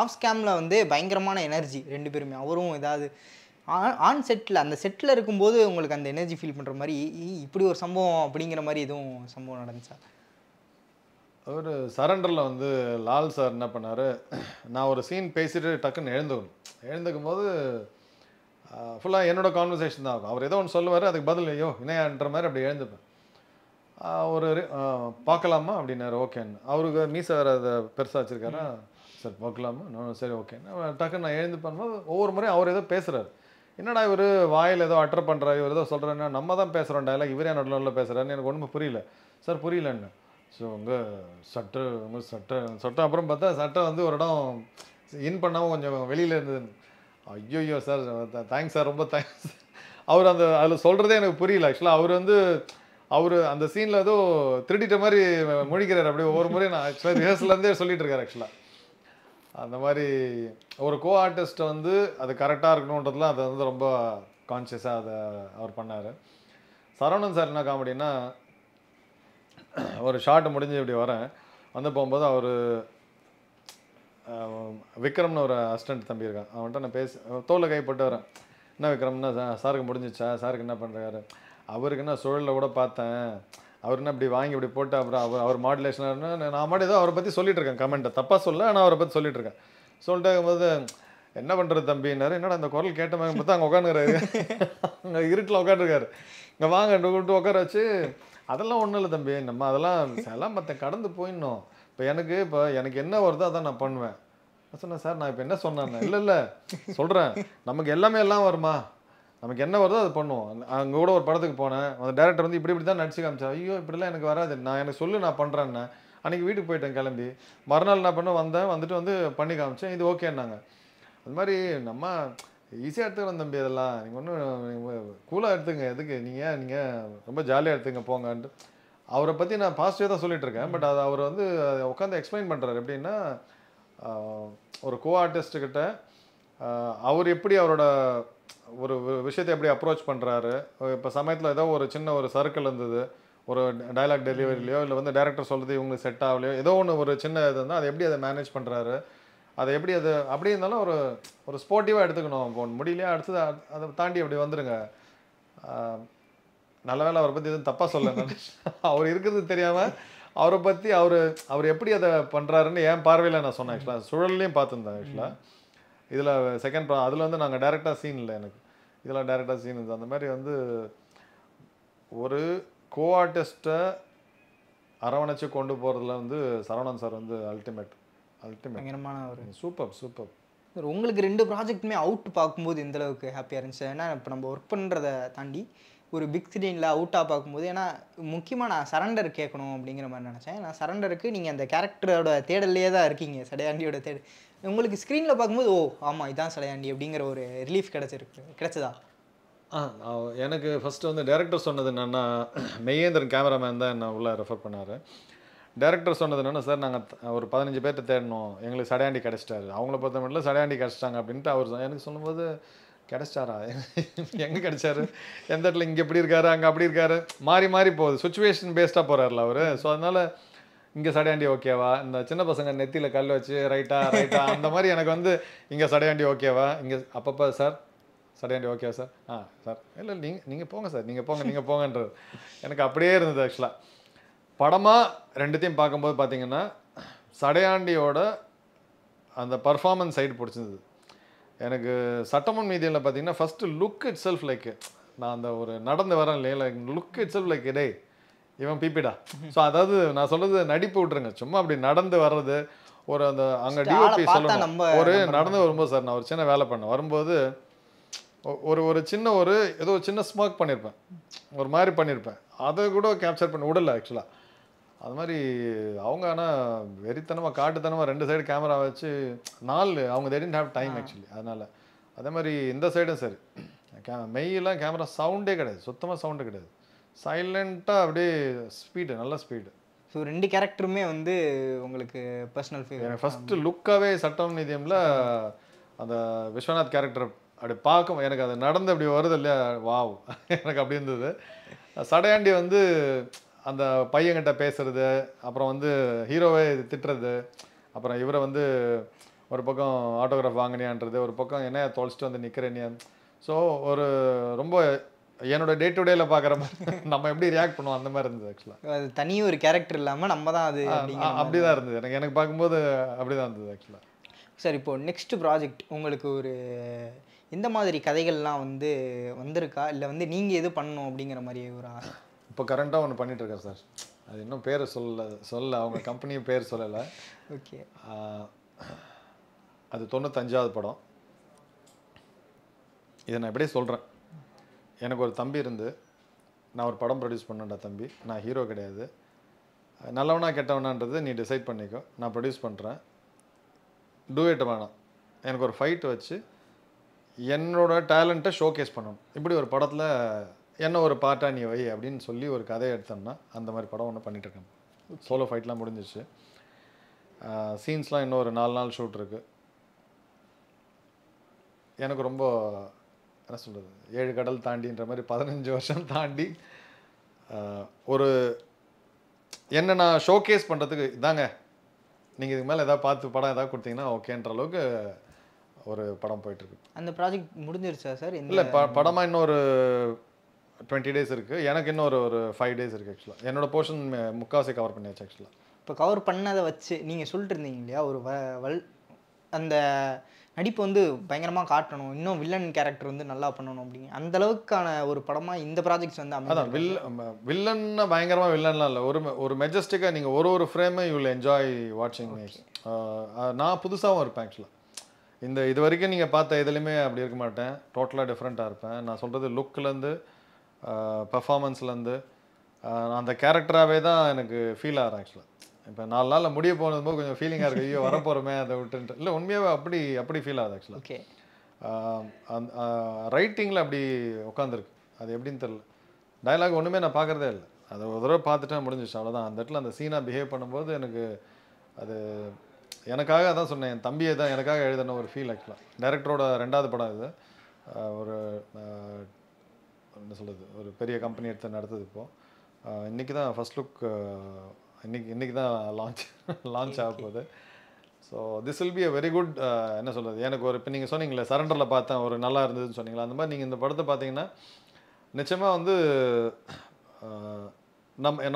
ஆஃப் ஸ்கேமில் வந்து பயங்கரமான எனர்ஜி 2 பேருமே. அவரும் ஏதாவது ஆன் செட்டில் அந்த செட்டில் இருக்கும்போது உங்களுக்கு அந்த எனர்ஜி ஃபீல் பண்ணுற மாதிரி இப்படி ஒரு சம்பவம் அப்படிங்கிற மாதிரி எதுவும் சம்பவம் நடந்துச்சா? ஒரு சரண்டரில் வந்து லால் சார் என்ன பண்ணார், நான் ஒரு சீன் பேசிட்டு டக்குன்னு எழுந்துக்கும் போது ஃபுல்லாக என்னோட கான்வர்சேஷன் தான் ஆகும். அவர் ஏதோ ஒன்று சொல்லுவார், அதுக்கு பதில் ஐயோ இணையான்ற மாதிரி அப்படி எழுந்துப்பேன். ஒரு பார்க்கலாமா அப்படின்னாரு. ஓகேன்னு அவருக்கு மீசை வேறு அதை பெருசாக வச்சுருக்காரா, சார் பார்க்கலாமா, சரி ஓகே. டக்குன்னு நான் எழுந்து பண்ணும்போது ஒவ்வொரு முறையும் அவர் ஏதோ பேசுகிறார். என்னடா இவர் வாயில் ஏதோ அட்டர் பண்ணுறாரு, இவர் ஏதோ சொல்கிறேன்னா நம்ம தான் பேசுகிறோம் டயலாக், இவரே நடுவில் பேசுகிறாருன்னு எனக்கு ஒன்றுமே புரியல. சார் புரியலன்னு. ஸோ உங்கள் சட்டை அப்புறம் பார்த்தா சட்டை வந்து ஒரு இடம் இன் பண்ணாமல் கொஞ்சம் வெளியில் இருந்தது. ஐயோ சார் தேங்க்ஸ் சார், ரொம்ப தேங்க்ஸ். அவர் அந்த அதில் சொல்கிறதே எனக்கு புரியல. ஆக்சுவலாக அவர் அந்த சீனில் ஏதோ திருடிட்ட மாதிரி முழிக்கிறார் அப்படியே ஒவ்வொரு முறையும். நான் ஆக்சுவலாக ரிஹர்சல்லேருந்தே சொல்லிட்டு இருக்காரு. ஆக்சுவலாக அந்த மாதிரி ஒரு கோ ஆர்டிஸ்ட்டை வந்து அது கரெக்டாக இருக்கணுன்றதுலாம் அதை வந்து ரொம்ப கான்ஷியஸாக அதை அவர் பண்ணார். சரவணன் சார் என்ன காமெடின்னா, ஒரு ஷார்ட் முடிஞ்சு இப்படி வரேன் வந்து போகும்போது அவர் விக்ரம்னு ஒரு அசிஸ்டன்ட் தம்பி இருக்கான், அவன்கிட்ட நான் தோலை கை போட்டு வரேன். என்ன விக்ரம்னா, சாருக்கு முடிஞ்சிச்சா, சாருக்கு என்ன பண்ணுறாரு, அவருக்கு என்ன சுழலில் கூட பார்த்தேன், அவர் என்ன இப்படி வாங்கி இப்படி போட்டு அப்புறம் அவர் மாடுலேஷனாக நான் மாடி ஏதோ அவரை பற்றி சொல்லிட்டு இருக்கேன். கமெண்ட்டை தப்பாக சொல்ல, ஆனால் அவரை பற்றி சொல்லிட்டு இருக்கேன். சொல்லிட்டு இருக்கும்போது என்ன பண்ணுறது தம்பின்னாரு. என்னடா அந்த குரல் கேட்ட மாதிரி பார்த்தா அங்கே உட்காந்துருக்காரு, அங்கே இருட்டில் உட்காந்துருக்காரு. இங்கே வாங்க கூப்பிட்டு உட்கார வச்சு, அதெல்லாம் ஒன்றும் இல்லை தம்பி, நம்ம அதெல்லாம் மற்ற கடந்து போயிடணும். இப்போ எனக்கு என்ன வருதோ அதான் நான் பண்ணுவேன். நான் சொன்னேன் சார் நான் இப்போ என்ன சொன்னேன், இல்லை சொல்கிறேன், நமக்கு எல்லாம் வருமா, நமக்கு என்ன வருதோ அது பண்ணுவோம். அங்கே கூட ஒரு படத்துக்கு போனேன், அந்த டேரக்டர் வந்து இப்படி தான் நடிச்சு காமிச்சா. ஐயோ இப்படிலாம் எனக்கு வராது, எனக்கு சொல்லு நான் பண்ணுறேன்னே. அன்றைக்கி வீட்டுக்கு போயிட்டேன் கிளம்பி. மறுநாள் என்ன பண்ண வந்துட்டு வந்து பண்ணி காமிச்சேன், இது ஓகேன்னாங்க. அது மாதிரி நம்ம ஈஸியாக எடுத்துக்கிறோம் தம்பி, அதெல்லாம் நீங்கள் ஒன்றும் கூலாக எடுத்துங்க, எதுக்கு நீங்கள் ரொம்ப ஜாலியாக எடுத்துங்க போங்கன்ட்டு அவரை பற்றி நான் பாசிட்டிவாக தான் சொல்லிட்டு இருக்கேன். பட் அது அவர் வந்து உட்காந்து எக்ஸ்பிளைன் பண்ணுறாரு. எப்படின்னா, ஒரு கோ ஆர்டிஸ்ட்டுக்கிட்ட அவர் எப்படி அவரோட ஒரு விஷயத்தை எப்படி அப்ரோச் பண்ணுறாரு. இப்போ சமயத்தில் ஏதோ ஒரு சின்ன ஒரு சர்க்கிள் இருந்தது, ஒரு டைலாக் டெலிவரிலையோ இல்லை வந்து டேரக்டர் சொல்கிறது இவங்களுக்கு செட் ஆகலையோ ஏதோ ஒன்று ஒரு சின்ன இது இருந்தால் அதை எப்படி அதை மேனேஜ் பண்ணுறாரு, அதை எப்படி அது அப்படி இருந்தாலும் ஒரு ஸ்போர்ட்டிவாக எடுத்துக்கணும். இப்போ முடியலையா அடுத்தது அதை தாண்டி அப்படி வந்துடுங்க. நல்ல வேலை அவரை பற்றி எதுவும் தப்பாக சொல்ல, அவர் இருக்கிறது தெரியாமல் அவரை பற்றி அவர் எப்படி அதை பண்ணுறாருன்னு என் பார்வையில் நான் சொன்னேன். ஆக்சுவலாக சுழல்லையும் பார்த்துருந்தேன். ஆக்சுவலாக இதில் செகண்ட் அதில் வந்து நாங்கள் டேரெக்டாக சீன் இல்லை, எனக்கு இதில் டேரெக்டாக சீன் இருந்தது. அந்த மாதிரி வந்து ஒரு கோ ஆர்டிஸ்ட்டை அரவணைச்சு கொண்டு போகிறதுல வந்து சரவணன் சார் வந்து அல்டிமேட் பயங்கரமான ஒரு சூப்பர். உங்களுக்கு 2 ப்ராஜெக்ட்டுமே அவுட் பார்க்கும்போது எந்த அளவுக்கு ஹாப்பியாக இருந்துச்சு? ஏன்னா இப்போ நம்ம ஒர்க் பண்ணுறதை தாண்டி ஒரு பிக் ஸ்க்ரீனில் அவுட்டாக பார்க்கும்போது, ஏன்னா முக்கியமாக நான் சரண்டர் கேட்கணும் அப்படிங்கிற மாதிரி நினச்சேன். நான் சரண்டருக்கு நீங்கள் அந்த கேரக்டரோட தேடல்லையே தான் இருக்கீங்க, சடையாண்டியோட தேடல். உங்களுக்கு ஸ்க்ரீனில் பார்க்கும்போது ஓ ஆமாம் இதான் சடையாண்டி அப்படிங்கிற ஒரு ரிலீஃப் கிடைச்சதா? எனக்கு ஃபஸ்ட்டு வந்து டேரக்டர் சொன்னது என்னென்னா, மெய்யேந்திரன் கேமராமேன் தான் என்ன உள்ளே ரெஃபர் பண்ணார். டேரக்டர் சொன்னது என்னென்னா, சார் நாங்கள் ஒரு 15 பேர்த்த தேடணும், எங்களுக்கு சடையாண்டி கிடச்சிட்டாரு, அவங்கள பொறுத்த மட்டும் சடையாண்டி கிடச்சிட்டாங்க அப்படின்ட்டு அவர் எனக்கு சொல்லும்போது, கிடச்சிட்டாரா, எங்கே கிடச்சாரு, எந்த இடத்துல இங்கே எப்படி இருக்காரு அங்கே அப்படி இருக்காரு, மாறி போகுது, சுச்சுவேஷன் பேஸ்டாக போகிறார்ல அவர். ஸோ அதனால் இங்கே சடையாண்டி ஓகேவா, இந்த சின்ன பசங்க நெத்தியில் கல் வச்சு ரைட்டா அந்த மாதிரி எனக்கு வந்து இங்கே சடையாண்டி ஓகேவா, இங்கே அப்பப்போ சார் சடையாண்டி ஓகேவா சார், சார் இல்லை நீங்கள் போங்க சார், நீங்கள் போங்கன்றது எனக்கு அப்படியே இருந்தது. ஆக்சுவலாக படமாக ரெண்டுத்தையும் பார்க்கும்போது பார்த்தீங்கன்னா, சடையாண்டியோட அந்த பர்ஃபார்மன்ஸ் சைடு பிடிச்சிருந்தது எனக்கு. சட்டமும் நீதியில் பார்த்தீங்கன்னா first look it self like, நான் அந்த ஒரு நடந்து வரேன் இல்லையா, லுக் இட் செல்ஃப் லைக் இடே இவன் பிபிடா. ஸோ அதாவது நான் சொல்கிறது நடிப்பு விட்ருங்க, சும்மா அப்படி நடந்து வர்றது ஒரு அந்த அங்கே டிஓபி சொல்லணும். ஒரு நடந்து வரும்போது சார் நான் ஒரு சின்ன வேலை பண்ணேன், வரும்போது ஒரு சின்ன ஏதோ சின்ன ஸ்மோக் பண்ணியிருப்பேன், ஒரு மாதிரி பண்ணியிருப்பேன், அதை கூட கேப்சர் பண்ணி விடலை ஆக்சுவலாக. அது மாதிரி அவங்க ஆனால் வெறித்தனமாக காட்டுத்தனமாக 2 சைடு கேமரா வச்சு அவங்க they didn't have time actually. அதனால் அதே மாதிரி இந்த சைடும் சரி, மெய்யெல்லாம் கேமரா சவுண்டே கிடையாது, சுத்தமாக சவுண்டு கிடையாது, சைலண்ட்டாக அப்படியே ஸ்பீடு, நல்ல ஸ்பீடு. ஸோ 2 கேரக்டருமே வந்து உங்களுக்கு பர்சனல் ஃபேவரட். எனக்கு ஃபஸ்ட்டு லுக்காகவே சட்டம் நீதியமில் அந்த விஸ்வநாத் கேரக்டர் அப்படி பார்க்கும் எனக்கு அது நடந்து அப்படி வருது இல்லையா, வாவ் எனக்கு அப்படி இருந்தது. சடையாண்டி வந்து அந்த பையன்கிட்ட பேசுறது, அப்புறம் வந்து ஹீரோவே திட்டுறது, அப்புறம் இவரை வந்து ஒரு பக்கம் ஆட்டோகிராஃப் வாங்கினியான்றது, ஒரு பக்கம் என்ன தொலைச்சிட்டு வந்து நிற்கிறேனியா. ஸோ ஒரு ரொம்ப என்னோட டே டு டேல பார்க்குற மாதிரி நம்ம எப்படி ரியாக்ட் பண்ணுவோம் அந்த மாதிரி இருந்தது. ஆக்சுவலாக அது தனி ஒரு கேரக்டர் இல்லாமல் நம்ம தான் அது அப்படி தான் இருந்தது எனக்கு பார்க்கும்போது அப்படி தான் இருந்தது ஆக்சுவலாக. சார் இப்போ நெக்ஸ்ட் ப்ராஜெக்ட் உங்களுக்கு ஒரு இந்த மாதிரி கதைகள்லாம் வந்து வந்திருக்கா, இல்லை வந்து நீங்கள் எது பண்ணணும் அப்படிங்கிற மாதிரி ஒரு ஆசை? இப்போ கரண்ட்டாக ஒன்று பண்ணிகிட்ருக்கேன் சார், அது இன்னும் பேர் சொல்ல அவங்க கம்பெனியும் பேர் சொல்லலை. ஓகே. அது 95வது படம். இதை நான் எப்படியே சொல்கிறேன். எனக்கு ஒரு தம்பி இருந்து நான் ஒரு படம் ப்ரொடியூஸ் பண்ணேன்டா தம்பி. நான் ஹீரோ கிடையாது. நல்லவனா கெட்டவனான்றது நீ டிசைட் பண்ணிக்கோ. நான் ப்ரொடியூஸ் பண்ணுறேன். டூயட் வேணாம். எனக்கு ஒரு ஃபைட் வச்சு என்னோட டேலண்ட்டை ஷோகேஸ் பண்ணணும். இப்படி ஒரு படத்தில் என்ன ஒரு பார்ட்டாக நீ வை அப்படின்னு சொல்லி ஒரு கதையை எடுத்தோம்னா அந்த மாதிரி படம் ஒன்று பண்ணிகிட்ருக்கேன். சோலோ ஃபைட்லாம் முடிஞ்சிச்சு. சீன்ஸ்லாம் இன்னும் ஒரு 4 நாள் ஷூட் இருக்குது. எனக்கு ரொம்ப என்ன சொல்கிறது, 7 கடல் தாண்டின்ற மாதிரி 15 வருஷம் தாண்டி ஒரு என்ன நான் ஷோகேஸ் பண்ணுறதுக்கு இதாங்க, நீங்கள் இதுக்கு மேலே எதாவது பார்த்து படம் எதாவது கொடுத்தீங்கன்னா ஓகேன்ற அளவுக்கு ஒரு படம் போயிட்டுருக்கு. அந்த ப்ராஜெக்ட் முடிஞ்சிருச்சா சார்? இல்லை, படமாக இன்னும் ஒரு 20 days இருக்குது. எனக்கு இன்னும் ஒரு 5 days இருக்குது. ஆக்சுவலாக என்னோடய போர்ஷன் முக்கால்வாசி கவர் பண்ணியாச்சு. ஆக்சுவலாக இப்போ கவர் பண்ணதை வச்சு நீங்கள் சொல்லிட்டு இருந்தீங்க இல்லையா, ஒரு அந்த நடிப்பு வந்து பயங்கரமாக காட்டணும், இன்னும் வில்லன் கேரக்டர் வந்து நல்லா பண்ணணும் அப்படிங்க, அந்த அளவுக்கான ஒரு படமாக இந்த ப்ராஜெக்ட்ஸ் வந்து அதான் வில்லன்னா பயங்கரமாக வில்லன்லாம் இல்லை, ஒரு மெஜஸ்டிக்காக நீங்கள் ஒரு ஃப்ரேமை யூ வில் என்ஜாய் வாட்சிங் மீஸ். நான் புதுசாகவும் இருப்பேன். ஆக்சுவலாக இது வரைக்கும் நீங்கள் பார்த்த எதுலையுமே அப்படி இருக்க மாட்டேன். டோட்டலாக டிஃப்ரெண்ட்டாக இருப்பேன். நான் சொல்கிறது லுக்லேருந்து பர்ஃபார்மன்ஸ்லேருந்து அந்த கேரக்டராகவே தான் எனக்கு ஃபீல் ஆகிறேன். ஆக்சுவலாக இப்போ 4 நாளில் முடிய போனதும்போது கொஞ்சம் ஃபீலிங்காக இருக்குது, ஐயோ வரப்போகிறோமே அதை விட்டுன்ட்டு. இல்லை, உண்மையாகவே அப்படி ஃபீல் ஆகுது. ஆக்சுவலாக ஓகே, ரைட்டிங்கில் அப்படி உட்காந்துருக்கு. அது எப்படின்னு தெரில. டயலாக் ஒன்றுமே நான் பார்க்குறதே இல்லை. அதை ஒரு தடவை பார்த்துட்டா முடிஞ்சிச்சு, அவ்வளோதான். அந்த இடத்துல அந்த சீனாக பிஹேவ் பண்ணும்போது எனக்கு அது எனக்காக அதான் சொன்னேன், என் தம்பியை தான் எனக்காக எழுதின ஒரு ஃபீல். ஆக்சுவலாக டைரக்டரோட 2வது படம் இது. ஒரு என்ன சொல்கிறது, ஒரு பெரிய கம்பெனி எடுத்து நடத்துது. இப்போது இன்றைக்கி தான் ஃபர்ஸ்ட் லுக், இன்றைக்கி தான் லான்ச் ஆக போகுது. So this will be a very good. என்ன சொல்கிறது, எனக்கு ஒரு இப்போ நீங்கள் சொன்னீங்களே சரண்டரில் பார்த்தேன் ஒரு நல்லா இருந்ததுன்னு சொன்னீங்களா, அந்த மாதிரி நீங்கள் இந்த படத்தை பார்த்தீங்கன்னா நிச்சயமாக வந்து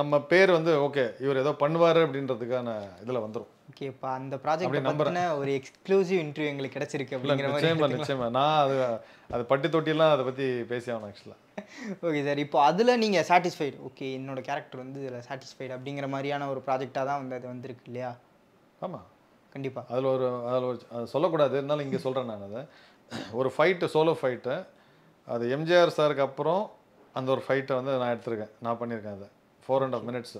நம்ம பேர் வந்து ஓகே இவர் ஏதோ பண்ணுவார் அப்படின்றதுக்கான இதில் வந்துடும். ஓகேப்பா, அந்த ப்ராஜெக்ட் பற்றின ஒரு எக்ஸ்க்ளூசிவ் இன்டர்வியூ எங்களுக்கு கிடைச்சிருக்கு அப்படிங்கிற மாதிரி. நிச்சயமா நான் அது பட்டி தொட்டிலாம் அதை பற்றி பேசி ஆகணும். ஆக்சுவலாக ஓகே சார், இப்போ அதில் நீங்கள் சாட்டிஸ்ஃபைடு, ஓகே என்னோட கேரக்டர் வந்து இதில் சாட்டிஸ்ஃபைடு அப்படிங்கிற மாதிரியான ஒரு ப்ராஜெக்டாக தான் வந்து அது வந்திருக்கு இல்லையா? ஆமாம், கண்டிப்பாக. அதில் ஒரு சொல்லக்கூடாது, இருந்தாலும் இங்கே சொல்கிறேன் நான். அதை ஒரு ஃபைட்டு, சோலோ ஃபைட்டு, அது எம்ஜிஆர் சாருக்கு அப்புறம் அந்த ஒரு ஃபைட்டை வந்து நான் எடுத்திருக்கேன், நான் பண்ணியிருக்கேன். அதை 4.5 minutes.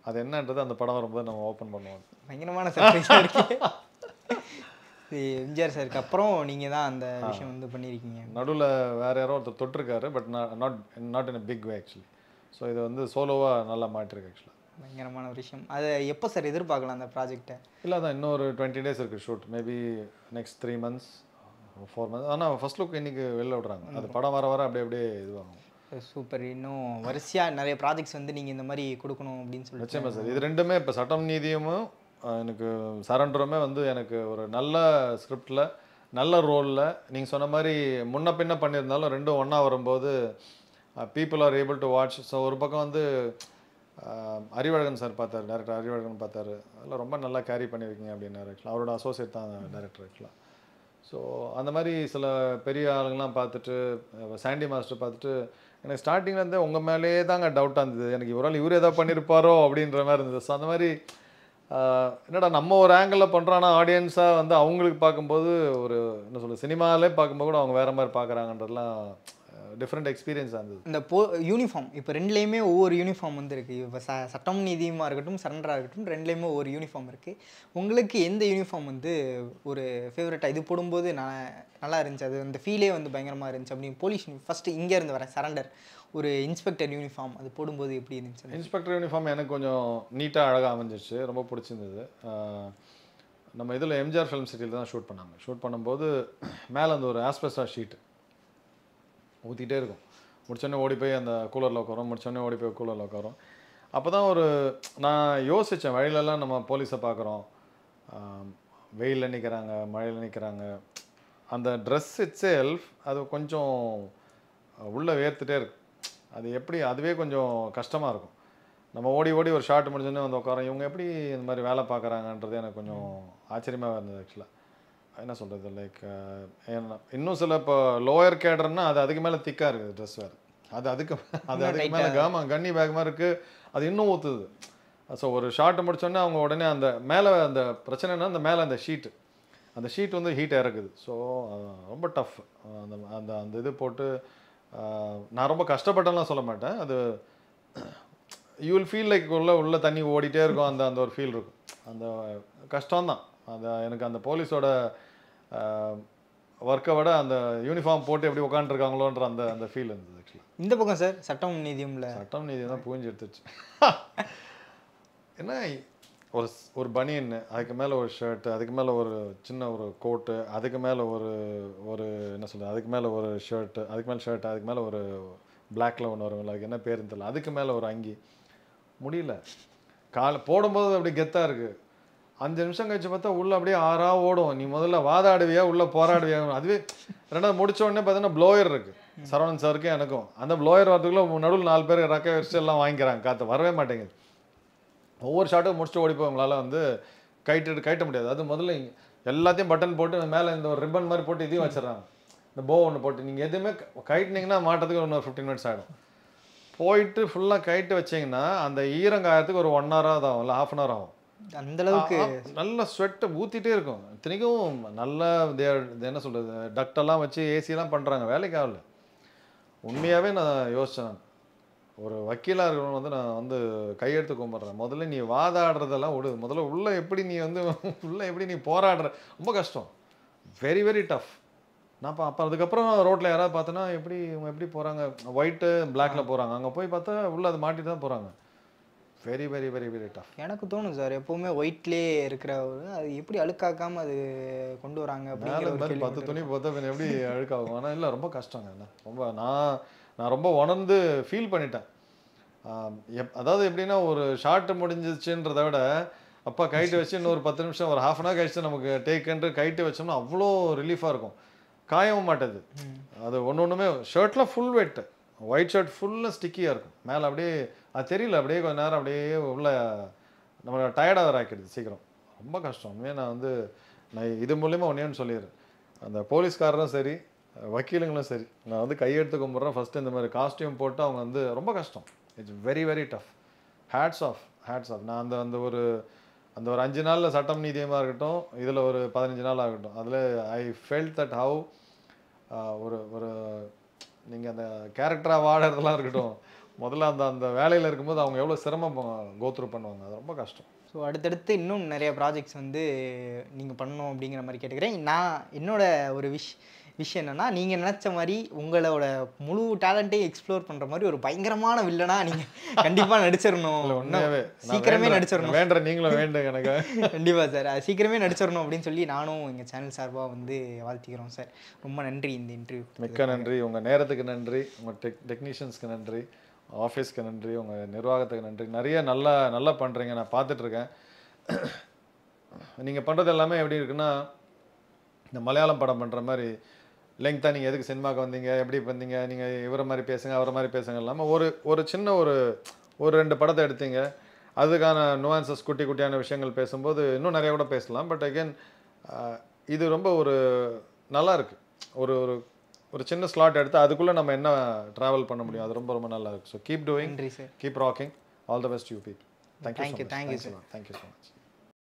அது என்னன்றது அந்த படம் வரும்போது நம்ம ஓப்பன் பண்ணுவோம். பயங்கரமான சர்ப்ரைஸாக இருக்கு. எம்ஜிஆர் சாருக்கு அப்புறம் நீங்கள் தான் அந்த விஷயம் வந்து பண்ணியிருக்கீங்க. நடுவில் வேறு யாரோ ஒருத்தர் தொட்டிருக்காரு, but not in a big way actually. So இது வந்து சோலோவாக நல்லா மாட்டிருக்கு. ஆக்சுவலாக பயங்கரமான ஒரு விஷயம். அதை எப்போ சார் எதிர்பார்க்கலாம் அந்த ப்ராஜெக்டை? இல்லை, அதான் இன்னும் ஒரு 20 days இருக்குது shoot. Maybe next 3 months 4 months. ஆனால் ஃபர்ஸ்ட் லுக் இன்றைக்கி வெளில விடுறாங்க. அது படம் வர அப்படியே இதுவாகும். சூப்பர். இன்னும் வரிசையாக நிறைய ப்ராஜெக்ட்ஸ் வந்து நீங்கள் இந்த மாதிரி கொடுக்கணும் அப்படின்னு சொல்லி. நிச்சயமாக சார். இது ரெண்டுமே இப்போ சட்டம் நீதியும் எனக்கு சரண்டருமே வந்து எனக்கு ஒரு நல்ல ஸ்கிரிப்டில் நல்ல ரோலில் நீங்கள் சொன்ன மாதிரி முன்ன பின்ன பண்ணியிருந்தாலும் ரெண்டும் ஒன்றா வரும்போது people are able to watch. So ஒரு பக்கம் வந்து அறிவழகன் சார் பார்த்தார், டேரக்டர் அறிவழகன் பார்த்தாரு, அதெல்லாம் ரொம்ப நல்லா கேரி பண்ணியிருக்கீங்க அப்படின்னாரு. ஆக்சுவலாக அவரோட அசோசியேட் தான் டேரக்டர். ஆக்சுவலாக ஸோ அந்த மாதிரி சில பெரிய ஆளுங்கள்லாம் பார்த்துட்டு, சாண்டி மாஸ்டர் பார்த்துட்டு எனக்கு ஸ்டார்டிங்லேருந்தே உங்கள் மேலேயே தாங்க டவுட்டாக இருந்தது. எனக்கு இவர் ஏதாவது பண்ணியிருப்பாரோ அப்படின்ற மாதிரி இருந்தது. ஸோ அந்த மாதிரி என்னடா நம்ம ஒரு ஆங்கிளில் பண்ணுறோம், ஆனால் ஆடியன்ஸாக வந்து அவங்களுக்கு பார்க்கும்போது ஒரு என்ன சொல்கிறது, சினிமாவிலே பார்க்கும்போது கூட அவங்க வேறு மாதிரி பார்க்குறாங்கன்றதுலாம் டிஃப்ரெண்ட் எக்ஸ்பீரியன்ஸாக இருந்தது. இந்த யூனிஃபார்ம் இப்போ ரெண்டுலேயுமே ஒவ்வொரு யூனிஃபார்ம் வந்து இருக்குது. இப்போ சட்டம் நீதியுமாக இருக்கட்டும், சரண்டராக இருக்கட்டும், ரெண்டுலேயுமே ஒவ்வொரு யூனிஃபார்ம் இருக்குது. உங்களுக்கு எந்த யூனிஃபார்ம் வந்து ஒரு ஃபேவரட்டாக இது போடும்போது நல்லா இருந்துச்சு, அது அந்த ஃபீலே வந்து பயங்கரமாக இருந்துச்சு அப்படின்னு? போலீஸ் ஃபஸ்ட்டு இங்கேருந்து வரேன், சரண்டர் ஒரு இன்ஸ்பெக்டர் யூனிஃபார்ம் அது போடும்போது எப்படி இருந்துச்சு? இன்ஸ்பெக்டர் யூனிஃபார்ம் எனக்கு கொஞ்சம் நீட்டாக அழகாக அமைஞ்சிச்சு, ரொம்ப பிடிச்சிருந்தது. நம்ம இதில் எம்ஜிஆர் ஃபிலிம் சிட்டியில் தான் ஷூட் பண்ணாங்க. ஷூட் பண்ணும்போது மேலே அந்த ஒரு ஆஸ்பெஸ்டாஸ் ஷீட்டு ஊற்றிக்கிட்டே இருக்கும். முடிச்சோடனே ஓடி போய் அந்த கூலரில் உட்காரோம், முடிச்சோடனே ஓடி போய் கூலரில் உட்காரோம். அப்போ தான் நான் யோசித்தேன், வழியிலலாம் நம்ம போலீஸை பார்க்குறோம், வெயிலில் நிற்கிறாங்க, மழையில் நிற்கிறாங்க, அந்த ட்ரெஸ் இட் செல்ஃப் அது கொஞ்சம் உள்ளே வேர்த்துட்டே இருக்கு. அது எப்படி அதுவே கொஞ்சம் கஷ்டமாக இருக்கும். நம்ம ஓடி ஒரு ஷார்ட் முடிஞ்சோடனே வந்து உட்காரோம், இவங்க எப்படி இந்த மாதிரி வேலை பார்க்குறாங்கன்றது எனக்கு கொஞ்சம் ஆச்சரியமாக இருந்தது. ஆக்சுவலாக என்ன சொல்கிறது, லைக் இன்னும் சில இப்போ லோயர் கேடர்னா அது அதுக்கு மேலே திக்காக இருக்குது ட்ரெஸ் வேறு, அதுக்கு மேலே கன்னி பேக் மாதிரி இருக்குது, அது இன்னும் ஊற்றுது. ஸோ ஒரு ஷார்ட்டை முடிச்சோடனே அவங்க உடனே அந்த மேலே அந்த பிரச்சனைனா அந்த மேலே அந்த ஷீட்டு அந்த ஷீட் வந்து ஹீட் இறக்குது. ஸோ ரொம்ப டஃப். அந்த அந்த அந்த இது போட்டு நான் ரொம்ப கஷ்டப்பட்டேன்லாம் சொல்ல மாட்டேன். அது யூ வில் ஃபீல் லைக் உள்ள தண்ணி ஓடிட்டே இருக்கும். அந்த அந்த ஒரு ஃபீல் இருக்கும். அந்த கஷ்டம்தான். அந்த எனக்கு அந்த போலீஸோட ஒர்க்கை விட அந்த யூனிஃபார்ம் போட்டு எப்படி உட்காந்துருக்காங்களோன்ற அந்த அந்த ஃபீல் இருந்தது ஆக்சுவலி. இந்த பக்கம் சார் சட்டம் நீதியும்ல சட்டம் நீதி தான் புரிஞ்சு எடுத்துச்சு. என்ன ஒரு ஒரு பனியன், அதுக்கு மேலே ஒரு ஷர்ட்டு, அதுக்கு மேலே ஒரு சின்ன ஒரு கோட்டு, அதுக்கு மேலே ஒரு ஒரு என்ன சொல்கிறது, அதுக்கு மேலே ஒரு ஷர்ட்டு, அதுக்கு மேலே ஷர்ட்டு, அதுக்கு மேலே ஒரு பிளாக்ல ஒன்று வரும், அதுக்கு என்ன பேருன்னு தெரியல, அதுக்கு மேலே ஒரு அங்கி. முடியல. போடும்போது அப்படி கெத்தாக இருக்குது. 5 நிமிஷம் கழிச்சு பார்த்தா உள்ளே அப்படியே ஆறா ஓடும். நீ முதல்ல வாதாடுவியா உள்ளே போராடுவியா? அதுவே ரெண்டாவது முடிச்ச உடனே பார்த்தீங்கன்னா ப்ளோயர் இருக்குது. சரவணன் சாருக்கும் எனக்கும். அந்த ப்ளோயர் வரதுக்குள்ளே நடுவில் 4 பேர் ரக்க வச்சு எல்லாம் வாங்கிக்கிறாங்க. காற்று வரவே மாட்டேங்குது. ஒவ்வொரு ஷாட்டும் முடிச்சுட்டு ஓடி போய் உங்களால் வந்து கைட்ட முடியாது. அது முதல்ல எல்லாத்தையும் பட்டன் போட்டு மேலே இந்த ஒரு ரிப்பன் மாதிரி போட்டு இதையும் வச்சிடறாங்க. இந்த போ ஒன்று போட்டு நீங்கள் எதுவுமே கைட்டினீங்கன்னா மாட்டதுக்கு ஒரு 15 மினிட்ஸ் ஆகிடும். போயிட்டு ஃபுல்லாக கைட்டு வச்சிங்கன்னா அந்த ஈரங்காயத்துக்கு ஒரு 1 hour ஆகும், இல்லை 1/2 hour ஆகும். அந்தளவுக்கு நல்ல ஸ்வெட்டை ஊற்றிட்டே இருக்கும். இத்தனைக்கும் நல்ல என்ன சொல்கிறது, டக்டெல்லாம் வச்சு ஏசிலாம் பண்ணுறாங்க, வேலைக்கு ஆகல. உண்மையாகவே நான் யோசித்தேன். ஒரு வக்கீலாக இருக்கிறவங்க வந்து நான் வந்து கையெடுத்து கும்பிட்றேன். முதல்ல நீ வாதாடுறதெல்லாம் விடு. முதல்ல உள்ளே எப்படி நீ வந்து உள்ளே எப்படி நீ போராடுற, ரொம்ப கஷ்டம். Very very tough. நான் அப்போ அதுக்கப்புறம் ரோட்டில் யாராவது பார்த்தோன்னா இவங்க எப்படி போகிறாங்க, ஒயிட்டு பிளாக்ல போகிறாங்க, அங்கே போய் பார்த்தா உள்ளே அது மாட்டி தான் போகிறாங்க. Very very very very tough. எனக்கு தோணும் சார், எப்போவுமே ஒயிட்லேயே இருக்கிற அது எப்படி அழுக்காக்காமல் அது கொண்டு வராங்க அப்படிங்கிற ஒரு கேள்வி. 10 துணி பார்த்தா எப்படி அழுக்காகும். ஆனால் இல்லை, ரொம்ப கஷ்டங்க. என்ன ரொம்ப நான் ரொம்ப உணர்ந்து ஃபீல் பண்ணிட்டேன். அதாவது எப்படின்னா ஒரு ஷார்ட் முடிஞ்சிச்சுன்றதை விட அப்பா கைட்டு வச்சு இன்னொரு 10 நிமிஷம் ஒரு 1/2 hour கழிச்சு நமக்கு டேக்குன்ட்டு கைட்டு வச்சோம்னா அவ்வளோ ரிலீஃபாக இருக்கும். காயவும் மாட்டேது. அது ஒன்றுமே ஷர்ட்லாம் ஃபுல் வெட்டு, ஒயிட் ஷர்ட் ஃபுல்லாக ஸ்டிக்கியாக இருக்கும். மேலே அப்படியே அது தெரியல, அப்படியே கொஞ்சம் நேரம் அப்படியே உள்ள நம்ம டயர்டாக வர ஆக்கிடுது சீக்கிரம். ரொம்ப கஷ்டம். உண்மையாக நான் இது மூலிமா ஒன்றேன்னு சொல்லிடுறேன். அந்த போலீஸ்காரரும் சரி, வக்கீலுங்களும் சரி, நான் வந்து கையெடுத்து கும்பிட்றேன். ஃபஸ்ட்டு இந்த மாதிரி காஸ்டியூம் போட்டு அவங்க வந்து ரொம்ப கஷ்டம். It's very very tough. Hats off. நான் அந்த ஒரு 5 நாளில் சட்டம் நீதியமாக இருக்கட்டும், இதில் ஒரு 15 நாள் ஆகட்டும், அதில் ஐ ஃபெல்ட் தட் ஹவு ஒரு நீங்கள் அந்த கேரக்டராக வாடுறதெல்லாம் இருக்கட்டும், முதல்ல அந்த வேலையில் இருக்கும்போது அவங்க எவ்வளோ சிரமம் கோத்ரூ பண்ணுவாங்க. அது ரொம்ப கஷ்டம். ஸோ அடுத்தடுத்து இன்னும் நிறைய ப்ராஜெக்ட்ஸ் வந்து நீங்கள் பண்ணணும் அப்படிங்கிற மாதிரி கேட்டுக்கிறேன். என்னோட ஒரு விஷயம் என்னென்னா, நீங்கள் நினச்ச மாதிரி உங்களோட முழு டேலண்ட்டையும் எக்ஸ்ப்ளோர் பண்ணுற மாதிரி ஒரு பயங்கரமான வில்லனாக நீங்கள் கண்டிப்பாக நடிச்சிடணும். சீக்கிரமே நடிச்சிடணும். வேண்ட நீங்களும் வேண்டுங்க எனக்கு. கண்டிப்பாக சார், அது சீக்கிரமே நடிச்சிடணும் அப்படின்னு சொல்லி நானும் எங்கள் சேனல் சார்பாக வந்து வாழ்த்திக்கிறோம் சார். ரொம்ப நன்றி இந்த இன்டர்வியூ. மிக்க நன்றி. உங்கள் நேரத்துக்கு நன்றி, உங்கள் டெக்னீஷியன்ஸ்க்கு நன்றி, ஆஃபீஸ்க்கு நன்றி, உங்கள் நிர்வாகத்துக்கு நன்றி. நிறைய நல்லா பண்ணுறீங்க, நான் பார்த்துட்ருக்கேன். நீங்கள் பண்ணுறது எல்லாமே எப்படி இருக்குன்னா, இந்த மலையாளம் படம் பண்ணுற மாதிரி லெங்க்த்தாக நீங்கள் எதுக்கு சினிமாவுக்கு வந்தீங்க, எப்படி வந்தீங்க, நீங்கள் இவரை மாதிரி பேசுங்க அவரை மாதிரி பேசுங்க இல்லாமல் ஒரு சின்ன ஒரு 2 படத்தை எடுத்தீங்க. அதுக்கான நுவான்சஸ் குட்டியான விஷயங்கள் பேசும்போது இன்னும் நிறைய கூட பேசலாம். பட் அகெயின் இது ரொம்ப ஒரு நல்லா இருக்குது. ஒரு சின்ன ஸ்லாட் எடுத்து அதுக்குள்ளே நம்ம என்ன ட்ராவல் பண்ண முடியும், அது ரொம்ப நல்லா இருக்குது. So keep doing, keep rocking. All the best you people. Thank you so much.